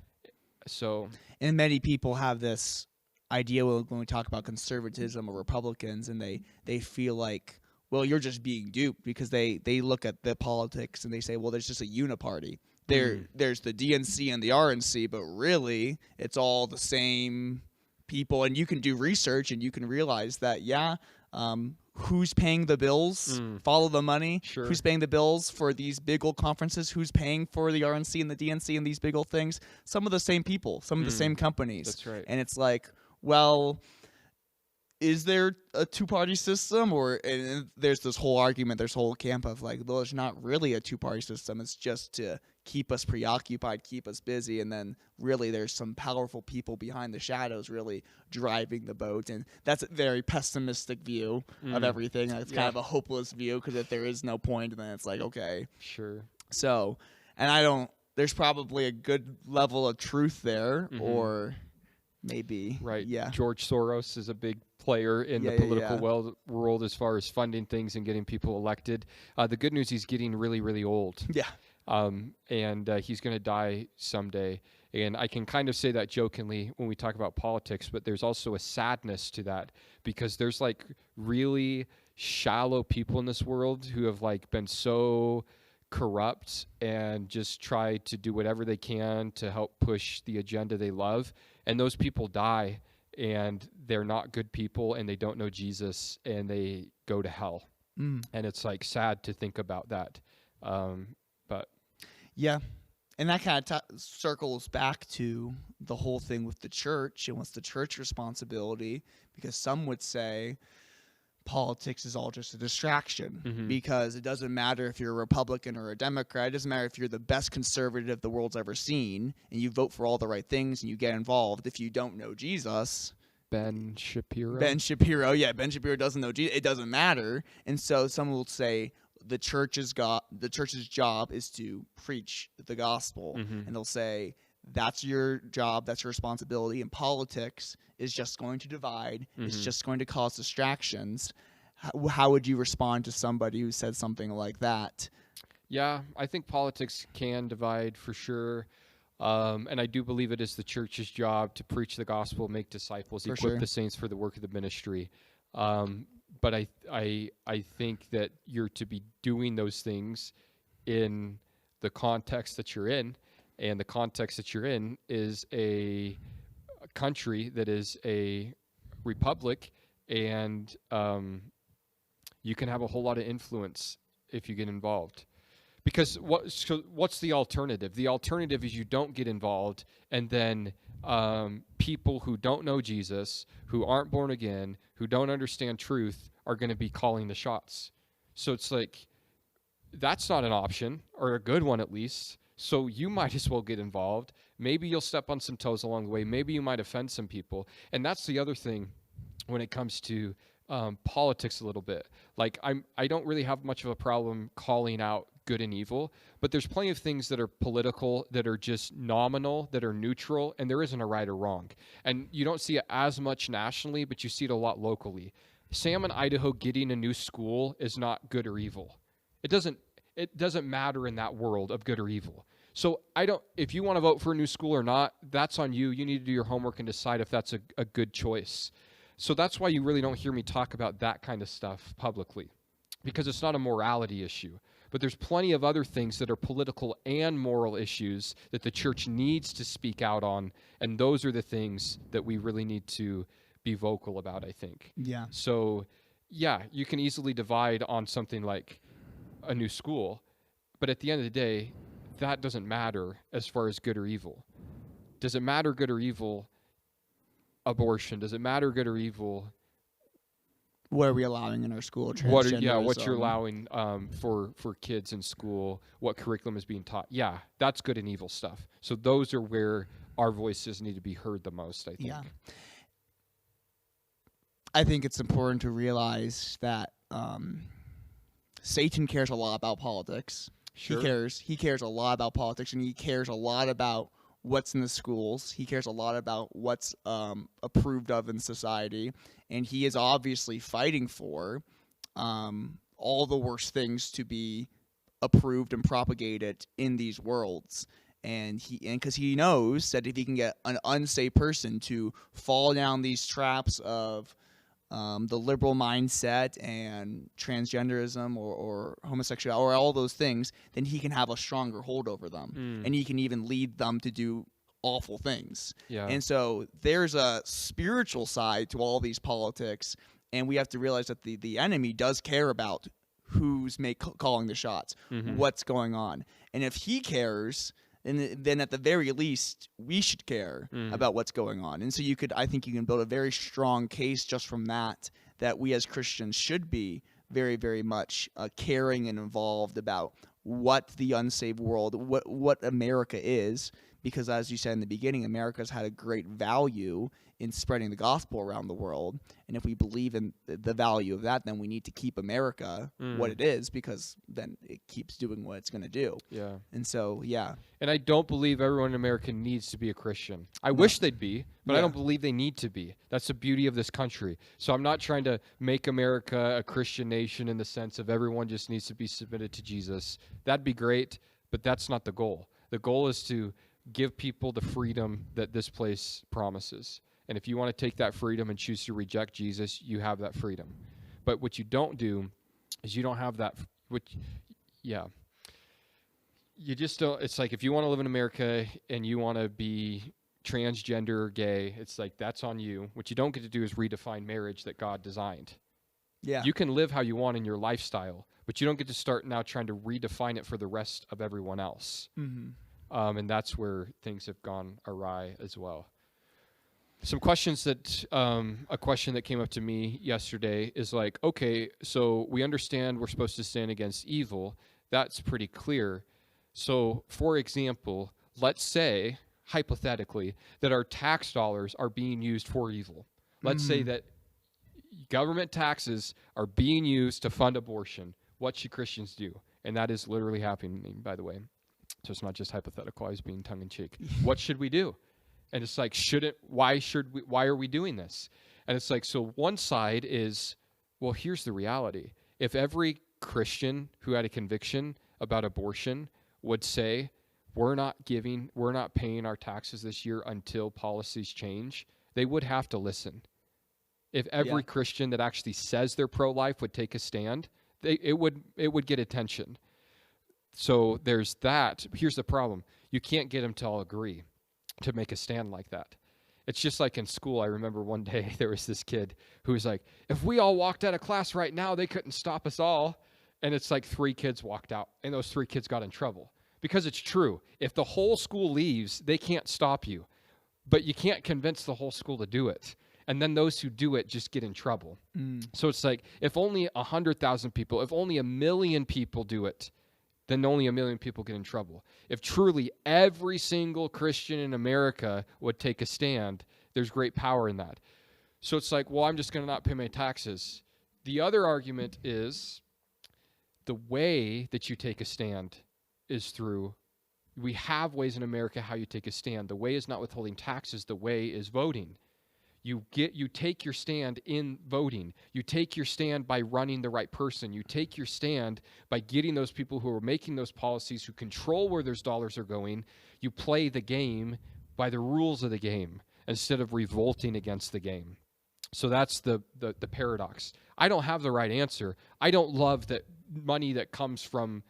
So, and many people have this idea when we talk about conservatism or Republicans, and they feel like, well, you're just being duped, because they look at the politics and they say, well, there's just a uniparty. There's the DNC and the RNC, but really it's all the same people. And you can do research and you can realize that, who's paying the bills? Follow the money. Sure. Who's paying the bills for these big old conferences? Who's paying for the RNC and the DNC and these big old things? Some of the same people, some of the same companies. That's right. And it's like, well, is there a two-party system? And there's this whole argument, there's a whole camp of like, well, there's not really a two-party system. It's just to keep us preoccupied, keep us busy. And then really there's some powerful people behind the shadows really driving the boat. And that's a very pessimistic view of everything. It's kind of a hopeless view, because if there is no point, then it's like, okay. Sure. So, and I don't there's probably a good level of truth there, Mhm. or maybe Right. Yeah. George Soros is a big player in Yeah, the yeah, political yeah. world as far as funding things and getting people elected. The good news, he's getting really, really old. Yeah. And he's going to die someday. And I can kind of say that jokingly when we talk about politics, but there's also a sadness to that, because there's like really shallow people in this world who have like been so corrupt and just try to do whatever they can to help push the agenda they love. And those people die, and they're not good people, and they don't know Jesus, and they go to hell. Mm. And it's like sad to think about that. But Yeah. And that kind of circles back to the whole thing with the church and what's the church responsibility, because some would say politics is all just a distraction, Mhm. because it doesn't matter if you're a Republican or a Democrat. It doesn't matter if you're the best conservative the world's ever seen and you vote for all the right things and you get involved. If you don't know Jesus, Ben Shapiro. Ben Shapiro doesn't know Jesus. It doesn't matter. And so some will say the church's job is to preach the gospel, Mhm. and they'll say that's your job, that's your responsibility, and politics is just going to divide. It's Mhm. just going to cause distractions. How would you respond to somebody who said something like that? Yeah, I think politics can divide for sure. And I do believe it is the church's job to preach the gospel, make disciples, For equip sure. the saints for the work of the ministry. But I think that you're to be doing those things in the context that you're in, and the context that you're in is a country that is a republic, and you can have a whole lot of influence if you get involved. Because what's the alternative? The alternative is you don't get involved, and then people who don't know Jesus, who aren't born again, who don't understand truth, are going to be calling the shots. So it's like, that's not an option, or a good one at least. So you might as well get involved. Maybe you'll step on some toes along the way. Maybe you might offend some people. And that's the other thing when it comes to politics a little bit. Like, I don't really have much of a problem calling out good and evil, but there's plenty of things that are political, that are just nominal, that are neutral, and there isn't a right or wrong. And you don't see it as much nationally, but you see it a lot locally. Salmon, Idaho getting a new school is not good or evil. It doesn't matter in that world of good or evil. So if you want to vote for a new school or not, that's on you. You need to do your homework and decide if that's a good choice. So that's why you really don't hear me talk about that kind of stuff publicly, because it's not a morality issue. But there's plenty of other things that are political and moral issues that the church needs to speak out on, and those are the things that we really need to be vocal about, I think. Yeah. So, yeah, you can easily divide on something like a new school, but at the end of the day, that doesn't matter as far as good or evil. Does it matter good or evil? Abortion. Does it matter good or evil? What are we allowing in our school? What Transgenderism. you're allowing for kids in school? What curriculum is being taught? Yeah, that's good and evil stuff. So those are where our voices need to be heard the most, I think. Yeah. I think it's important to realize that Satan cares a lot about politics. Sure. He cares a lot about politics, and he cares a lot about what's in the schools. He cares a lot about what's approved of in society, and he is obviously fighting for all the worst things to be approved and propagated in these worlds. And because he knows that if he can get an unsaved person to fall down these traps of the liberal mindset and transgenderism or homosexuality or all those things, then he can have a stronger hold over them. And he can even lead them to do awful things. Yeah. And so there's a spiritual side to all these politics, and we have to realize that the enemy does care about who's calling the shots, what's going on. And if he cares, then at the very least, we should care about what's going on. And so I think you can build a very strong case just from that we as Christians should be very, very much caring and involved about what the unsaved world, what America is, because, as you said in the beginning, America's had a great value in spreading the gospel around the world. And if we believe in the value of that, then we need to keep America what it is, because then it keeps doing what it's going to do. Yeah. And so, yeah. And I don't believe everyone in America needs to be a Christian. I wish they'd be, but I don't believe they need to be. That's the beauty of this country. So I'm not trying to make America a Christian nation in the sense of everyone just needs to be submitted to Jesus. That'd be great, but that's not the goal. The goal is to give people the freedom that this place promises. And if you want to take that freedom and choose to reject Jesus, you have that freedom. But what you don't do is you don't have that. You just don't. It's like if you want to live in America and you want to be transgender or gay, it's like that's on you. What you don't get to do is redefine marriage that God designed. Yeah. You can live how you want in your lifestyle, but you don't get to start now trying to redefine it for the rest of everyone else. And that's where things have gone awry as well. Some questions that, a question that came up to me yesterday is like, okay, so we understand we're supposed to stand against evil. That's pretty clear. So, for example, let's say, hypothetically, that our tax dollars are being used for evil. Let's say that government taxes are being used to fund abortion. What should Christians do? And that is literally happening, by the way. So it's not just hypothetical. I was being tongue-in-cheek. What should we do? And it's like, why are we doing this? And it's like, so one side is, well, here's the reality. If every Christian who had a conviction about abortion would say, we're not paying our taxes this year until policies change, they would have to listen. If every Christian that actually says they're pro-life would take a stand, it would get attention. So there's that. Here's the problem. You can't get them to all agree to make a stand like that. It's just like in school. I remember one day there was this kid who was like, if we all walked out of class right now, they couldn't stop us all. And it's like 3 kids walked out, and those 3 kids got in trouble. Because it's true. If the whole school leaves, they can't stop you. But you can't convince the whole school to do it. And then those who do it just get in trouble. So it's like, if only 100,000 people, if only 1 million people do it, then only 1 million people get in trouble. If truly every single Christian in America would take a stand, there's great power in that. So it's like, well, I'm just going to not pay my taxes. The other argument is the way that you take a stand is through, we have ways in America how you take a stand. The way is not withholding taxes. The way is voting. You take your stand in voting. You take your stand by running the right person. You take your stand by getting those people who are making those policies, who control where those dollars are going. You play the game by the rules of the game instead of revolting against the game. So that's the paradox. I don't have the right answer. I don't love that money that comes from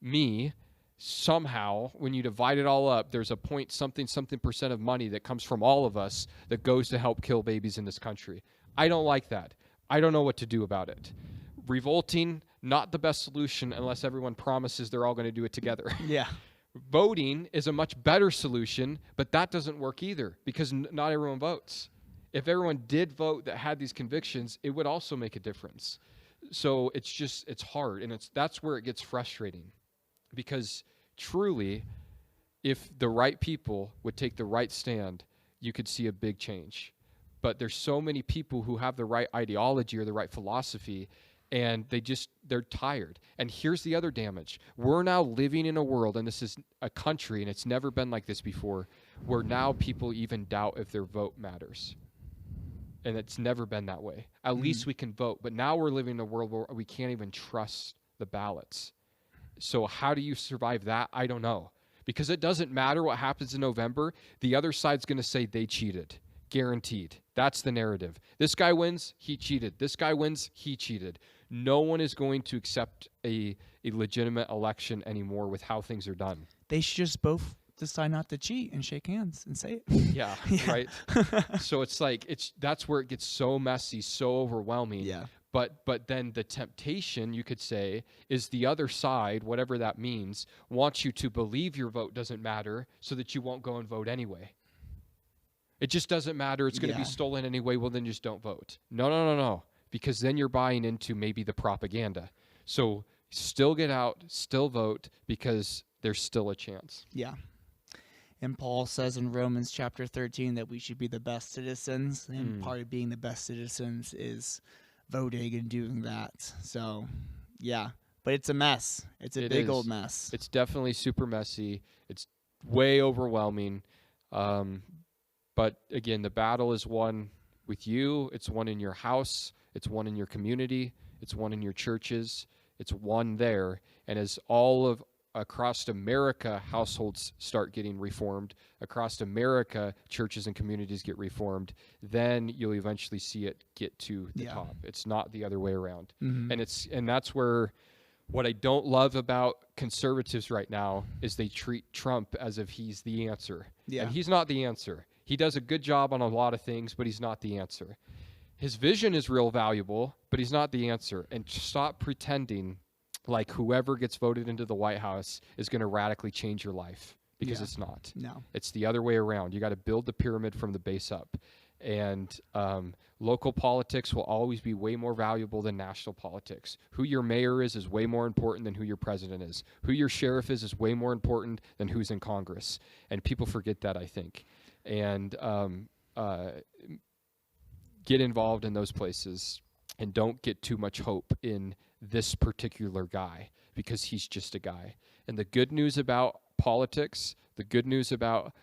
me. Somehow, when you divide it all up, there's a something percent of money that comes from all of us that goes to help kill babies in this country. I don't like that. I don't know what to do about it. Revolting, not the best solution unless everyone promises they're all going to do it together. Yeah. Voting is a much better solution, but that doesn't work either because not everyone votes. If everyone did vote that had these convictions, it would also make a difference. So it's hard, and that's where it gets frustrating. Because truly, if the right people would take the right stand, you could see a big change. But there's so many people who have the right ideology or the right philosophy, and they're tired. And here's the other damage. We're now living in a world, and this is a country, and it's never been like this before, where now people even doubt if their vote matters. And it's never been that way. At least we can vote. But now we're living in a world where we can't even trust the ballots. So how do you survive that? I don't know. Because it doesn't matter what happens in November. The other side's going to say they cheated. Guaranteed. That's the narrative. This guy wins, he cheated. This guy wins, he cheated. No one is going to accept a legitimate election anymore with how things are done. They should just both decide not to cheat and shake hands and say it. Yeah. Right? So it's like, that's where it gets so messy, so overwhelming. Yeah. But then the temptation, you could say, is the other side, whatever that means, wants you to believe your vote doesn't matter so that you won't go and vote anyway. It just doesn't matter. It's going to be stolen anyway. Well, then just don't vote. No. Because then you're buying into maybe the propaganda. So still get out, still vote, because there's still a chance. Yeah. And Paul says in Romans chapter 13 that we should be the best citizens, and part of being the best citizens is voting and doing that. So, yeah. But it's a mess. It's a big old mess. It's definitely super messy. It's way overwhelming. But again, the battle is won with you. It's won in your house. It's won in your community. It's won in your churches. It's won there. And as all of across America, households start getting reformed, across America, churches and communities get reformed, then you'll eventually see it get to the top. It's not the other way around. And that's where what I don't love about conservatives right now is they treat Trump as if he's the answer. And he's not the answer. He does a good job on a lot of things, but he's not the answer. His vision is real valuable, but he's not the answer. And stop pretending like whoever gets voted into the White House is going to radically change your life, because it's not. No. It's the other way around. You got to build the pyramid from the base up. And local politics will always be way more valuable than national politics. Who your mayor is way more important than who your president is. Who your sheriff is way more important than who's in Congress. And people forget that, I think. And get involved in those places, and don't get too much hope in this particular guy, because he's just a guy. And the good news about politics, the good news about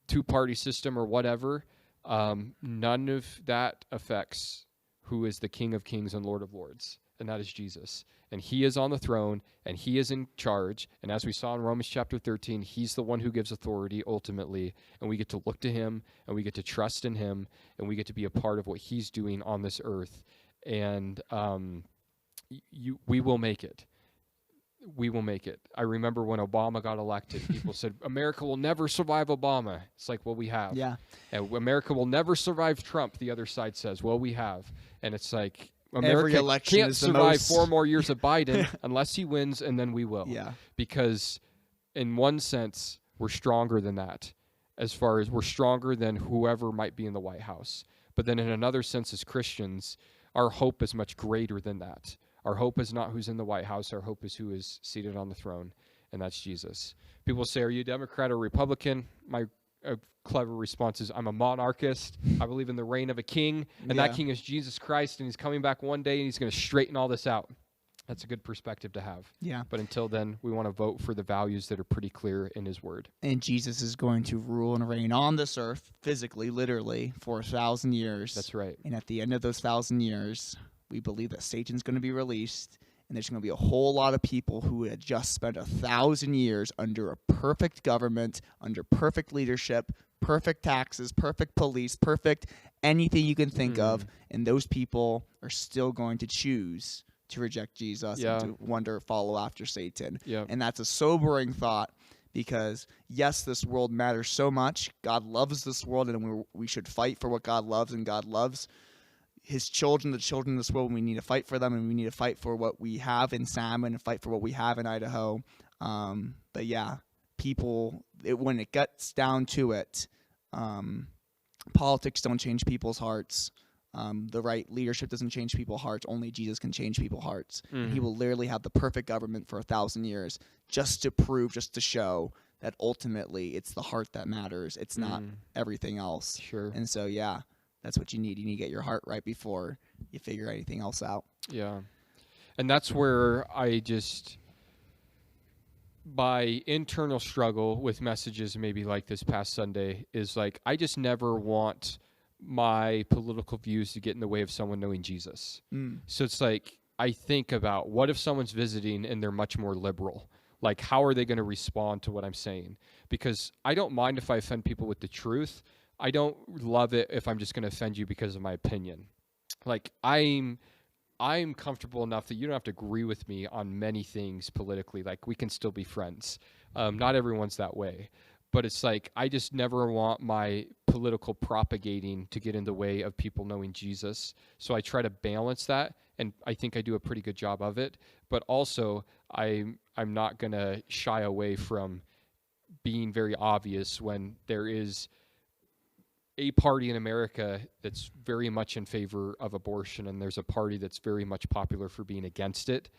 two-party system or whatever, none of that affects who is the King of Kings and Lord of Lords, and that is Jesus. And he is on the throne, and he is in charge. And as we saw in Romans chapter 13, he's the one who gives authority ultimately. And we get to look to him, and we get to trust in him, and we get to be a part of what he's doing on this earth. And we will make it. We will make it. I remember when Obama got elected, people said, America will never survive Obama. It's like, well, we have. Yeah. And America will never survive Trump, the other side says. Well, we have. And it's like, Every America election can't is the survive most 4 more years of Biden unless he wins, and then we will. Yeah. Because in one sense, we're stronger than that, as far as we're stronger than whoever might be in the White House. But then in another sense, as Christians, our hope is much greater than that. Our hope is not who's in the White House. Our hope is who is seated on the throne, and that's Jesus. People say, are you a Democrat or Republican? My clever response is, I'm a monarchist. I believe in the reign of a king, and that king is Jesus Christ, and he's coming back one day, and he's going to straighten all this out. That's a good perspective to have. Yeah. But until then, we want to vote for the values that are pretty clear in his word. And Jesus is going to rule and reign on this earth, physically, literally, for 1,000 years. That's right. And at the end of those 1,000 years, we believe that Satan's going to be released, and there's going to be a whole lot of people who had just spent 1,000 years under a perfect government, under perfect leadership, perfect taxes, perfect police, perfect anything you can think of, and those people are still going to choose to reject Jesus and to follow after Satan. And that's a sobering thought, because yes, this world matters so much. God loves this world, and we should fight for what God loves, and God loves his children, the children of this world, and we need to fight for them, and we need to fight for what we have in Salmon and fight for what we have in Idaho. But yeah, people, when it gets down to it, politics don't change people's hearts. The right leadership doesn't change people's hearts. Only Jesus can change people's hearts. And he will literally have the perfect government for 1,000 years just to prove, just to show that ultimately it's the heart that matters. It's not everything else. Sure. And so, yeah, that's what you need. You need to get your heart right before you figure anything else out. Yeah. And that's where I just, by internal struggle with messages maybe like this past Sunday, is like, I just never want my political views to get in the way of someone knowing Jesus. So it's like, I think about, what if someone's visiting and they're much more liberal? Like, how are they going to respond to what I'm saying? Because I don't mind if I offend people with the truth. I don't love it if I'm just going to offend you because of my opinion. Like, I'm comfortable enough that you don't have to agree with me on many things politically. Like, we can still be friends. Not everyone's that way. But it's like, I just never want my political propagating to get in the way of people knowing Jesus. So I try to balance that, and I think I do a pretty good job of it. But also, I'm not going to shy away from being very obvious when there is a party in America that's very much in favor of abortion, and there's a party that's very much popular for being against it.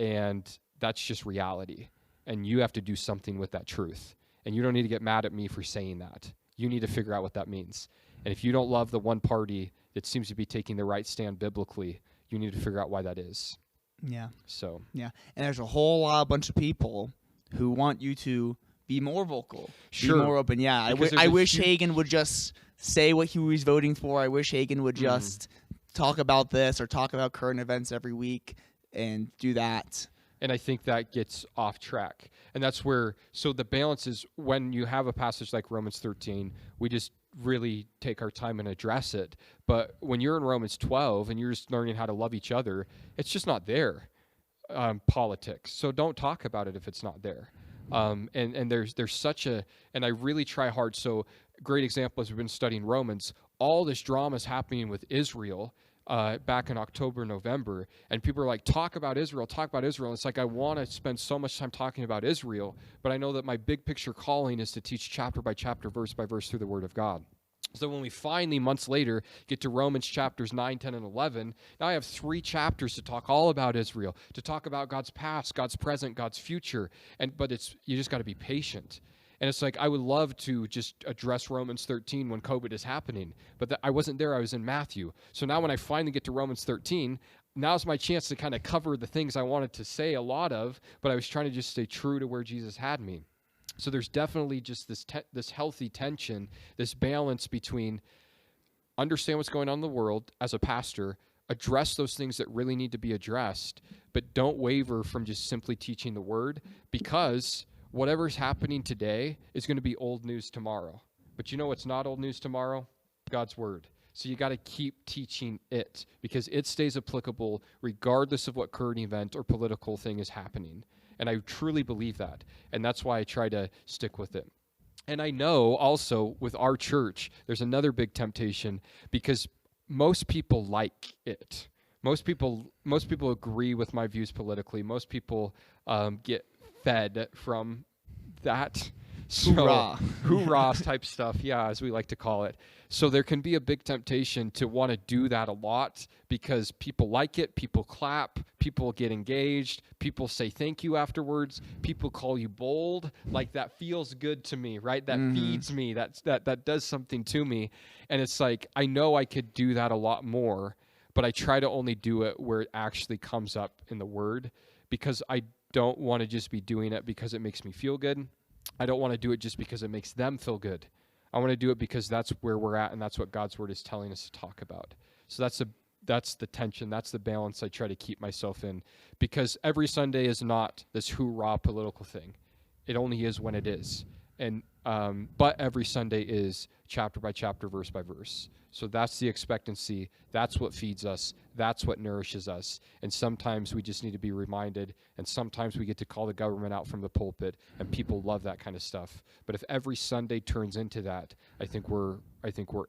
And that's just reality. And you have to do something with that truth. And you don't need to get mad at me for saying that. You need to figure out what that means. And if you don't love the one party that seems to be taking the right stand biblically, you need to figure out why that is. Yeah. So. Yeah. And there's a whole bunch of people who want you to be more vocal, Sure. be more open. Yeah. I wish Hagen would just say what he was voting for. I wish Hagen would just talk about this or talk about current events every week and do that. And I think that gets off track. And that's where, so the balance is when you have a passage like Romans 13, we just really take our time and address it. But when you're in Romans 12 and you're just learning how to love each other, it's just not there, politics. So don't talk about it if it's not there. And there's such a, and I really try hard. So great example as we've been studying Romans, all this drama is happening with Israel back in October, November, and people are like, talk about Israel. And it's like, I want to spend so much time talking about Israel, but I know that my big picture calling is to teach chapter by chapter, verse by verse through the Word of God. So when we finally, months later, get to Romans chapters 9, 10, and 11, now I have 3 chapters to talk all about Israel, to talk about God's past, God's present, God's future, but you just got to be patient. And it's like, I would love to just address Romans 13 when COVID is happening, but I wasn't there. I was in Matthew. So now when I finally get to Romans 13, now's my chance to kind of cover the things I wanted to say a lot of, but I was trying to just stay true to where Jesus had me. So there's definitely just this healthy tension, this balance between understand what's going on in the world as a pastor, address those things that really need to be addressed, but don't waver from just simply teaching the word, because whatever's happening today is going to be old news tomorrow. But you know what's not old news tomorrow? God's word. So you got to keep teaching it because it stays applicable regardless of what current event or political thing is happening. And I truly believe that. And that's why I try to stick with it. And I know also with our church, there's another big temptation because most people like it. Most people agree with my views politically. Most people get fed from that. So, hoorah type stuff, yeah, as we like to call it. So there can be a big temptation to want to do that a lot because people like it, people clap, people get engaged, people say thank you afterwards, people call you bold. Like that feels good to me, right? That feeds me, that does something to me. And it's like, I know I could do that a lot more, but I try to only do it where it actually comes up in the word because I don't want to just be doing it because it makes me feel good. I don't want to do it just because it makes them feel good. I want to do it because that's where we're at and that's what God's word is telling us to talk about. So that's the tension, that's the balance I try to keep myself in, because every Sunday is not this hoorah political thing. It only is when it is. And but every Sunday is chapter by chapter, verse by verse. So that's the expectancy. That's what feeds us. That's what nourishes us. And sometimes we just need to be reminded, and sometimes we get to call the government out from the pulpit, and people love that kind of stuff. But if every Sunday turns into that, I think we're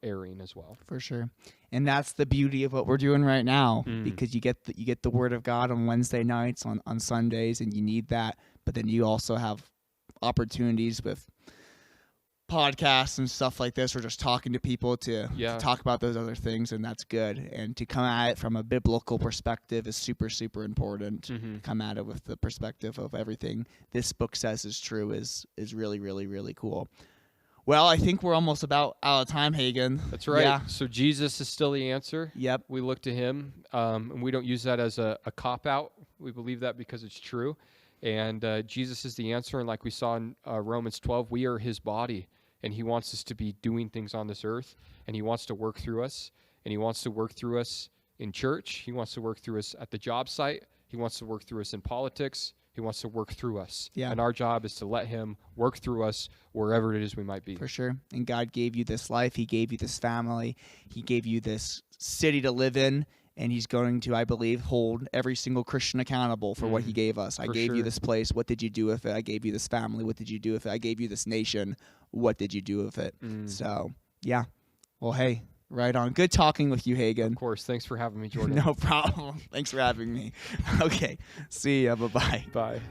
erring as well. For sure. And that's the beauty of what we're doing right now, because you get the word of God on Wednesday nights, on Sundays, and you need that. But then you also have opportunities with podcasts and stuff like this, or just talking to people to talk about those other things, and that's good. And to come at it from a biblical perspective is super, super important. Come at it with the perspective of everything this book says is true is really, really, really cool. Well, I think we're almost about out of time, Hagen. That's right. Yeah. So Jesus is still the answer. Yep. We look to him, and we don't use that as a cop-out. We believe that because it's true. And Jesus is the answer. And like we saw in Romans 12, we are his body. And he wants us to be doing things on this earth. And he wants to work through us. And he wants to work through us in church. He wants to work through us at the job site. He wants to work through us in politics. He wants to work through us. Yeah. And our job is to let him work through us wherever it is we might be. For sure. And God gave you this life. He gave you this family. He gave you this city to live in. And he's going to, I believe, hold every single Christian accountable for what he gave us. I gave you this place. What did you do with it? I gave you this family. What did you do with it? I gave you this nation. What did you do with it? So, yeah. Well, hey, right on. Good talking with you, Hagen. Of course. Thanks for having me, Jordan. No problem. Thanks for having me. Okay. See ya. Bye-bye. Bye.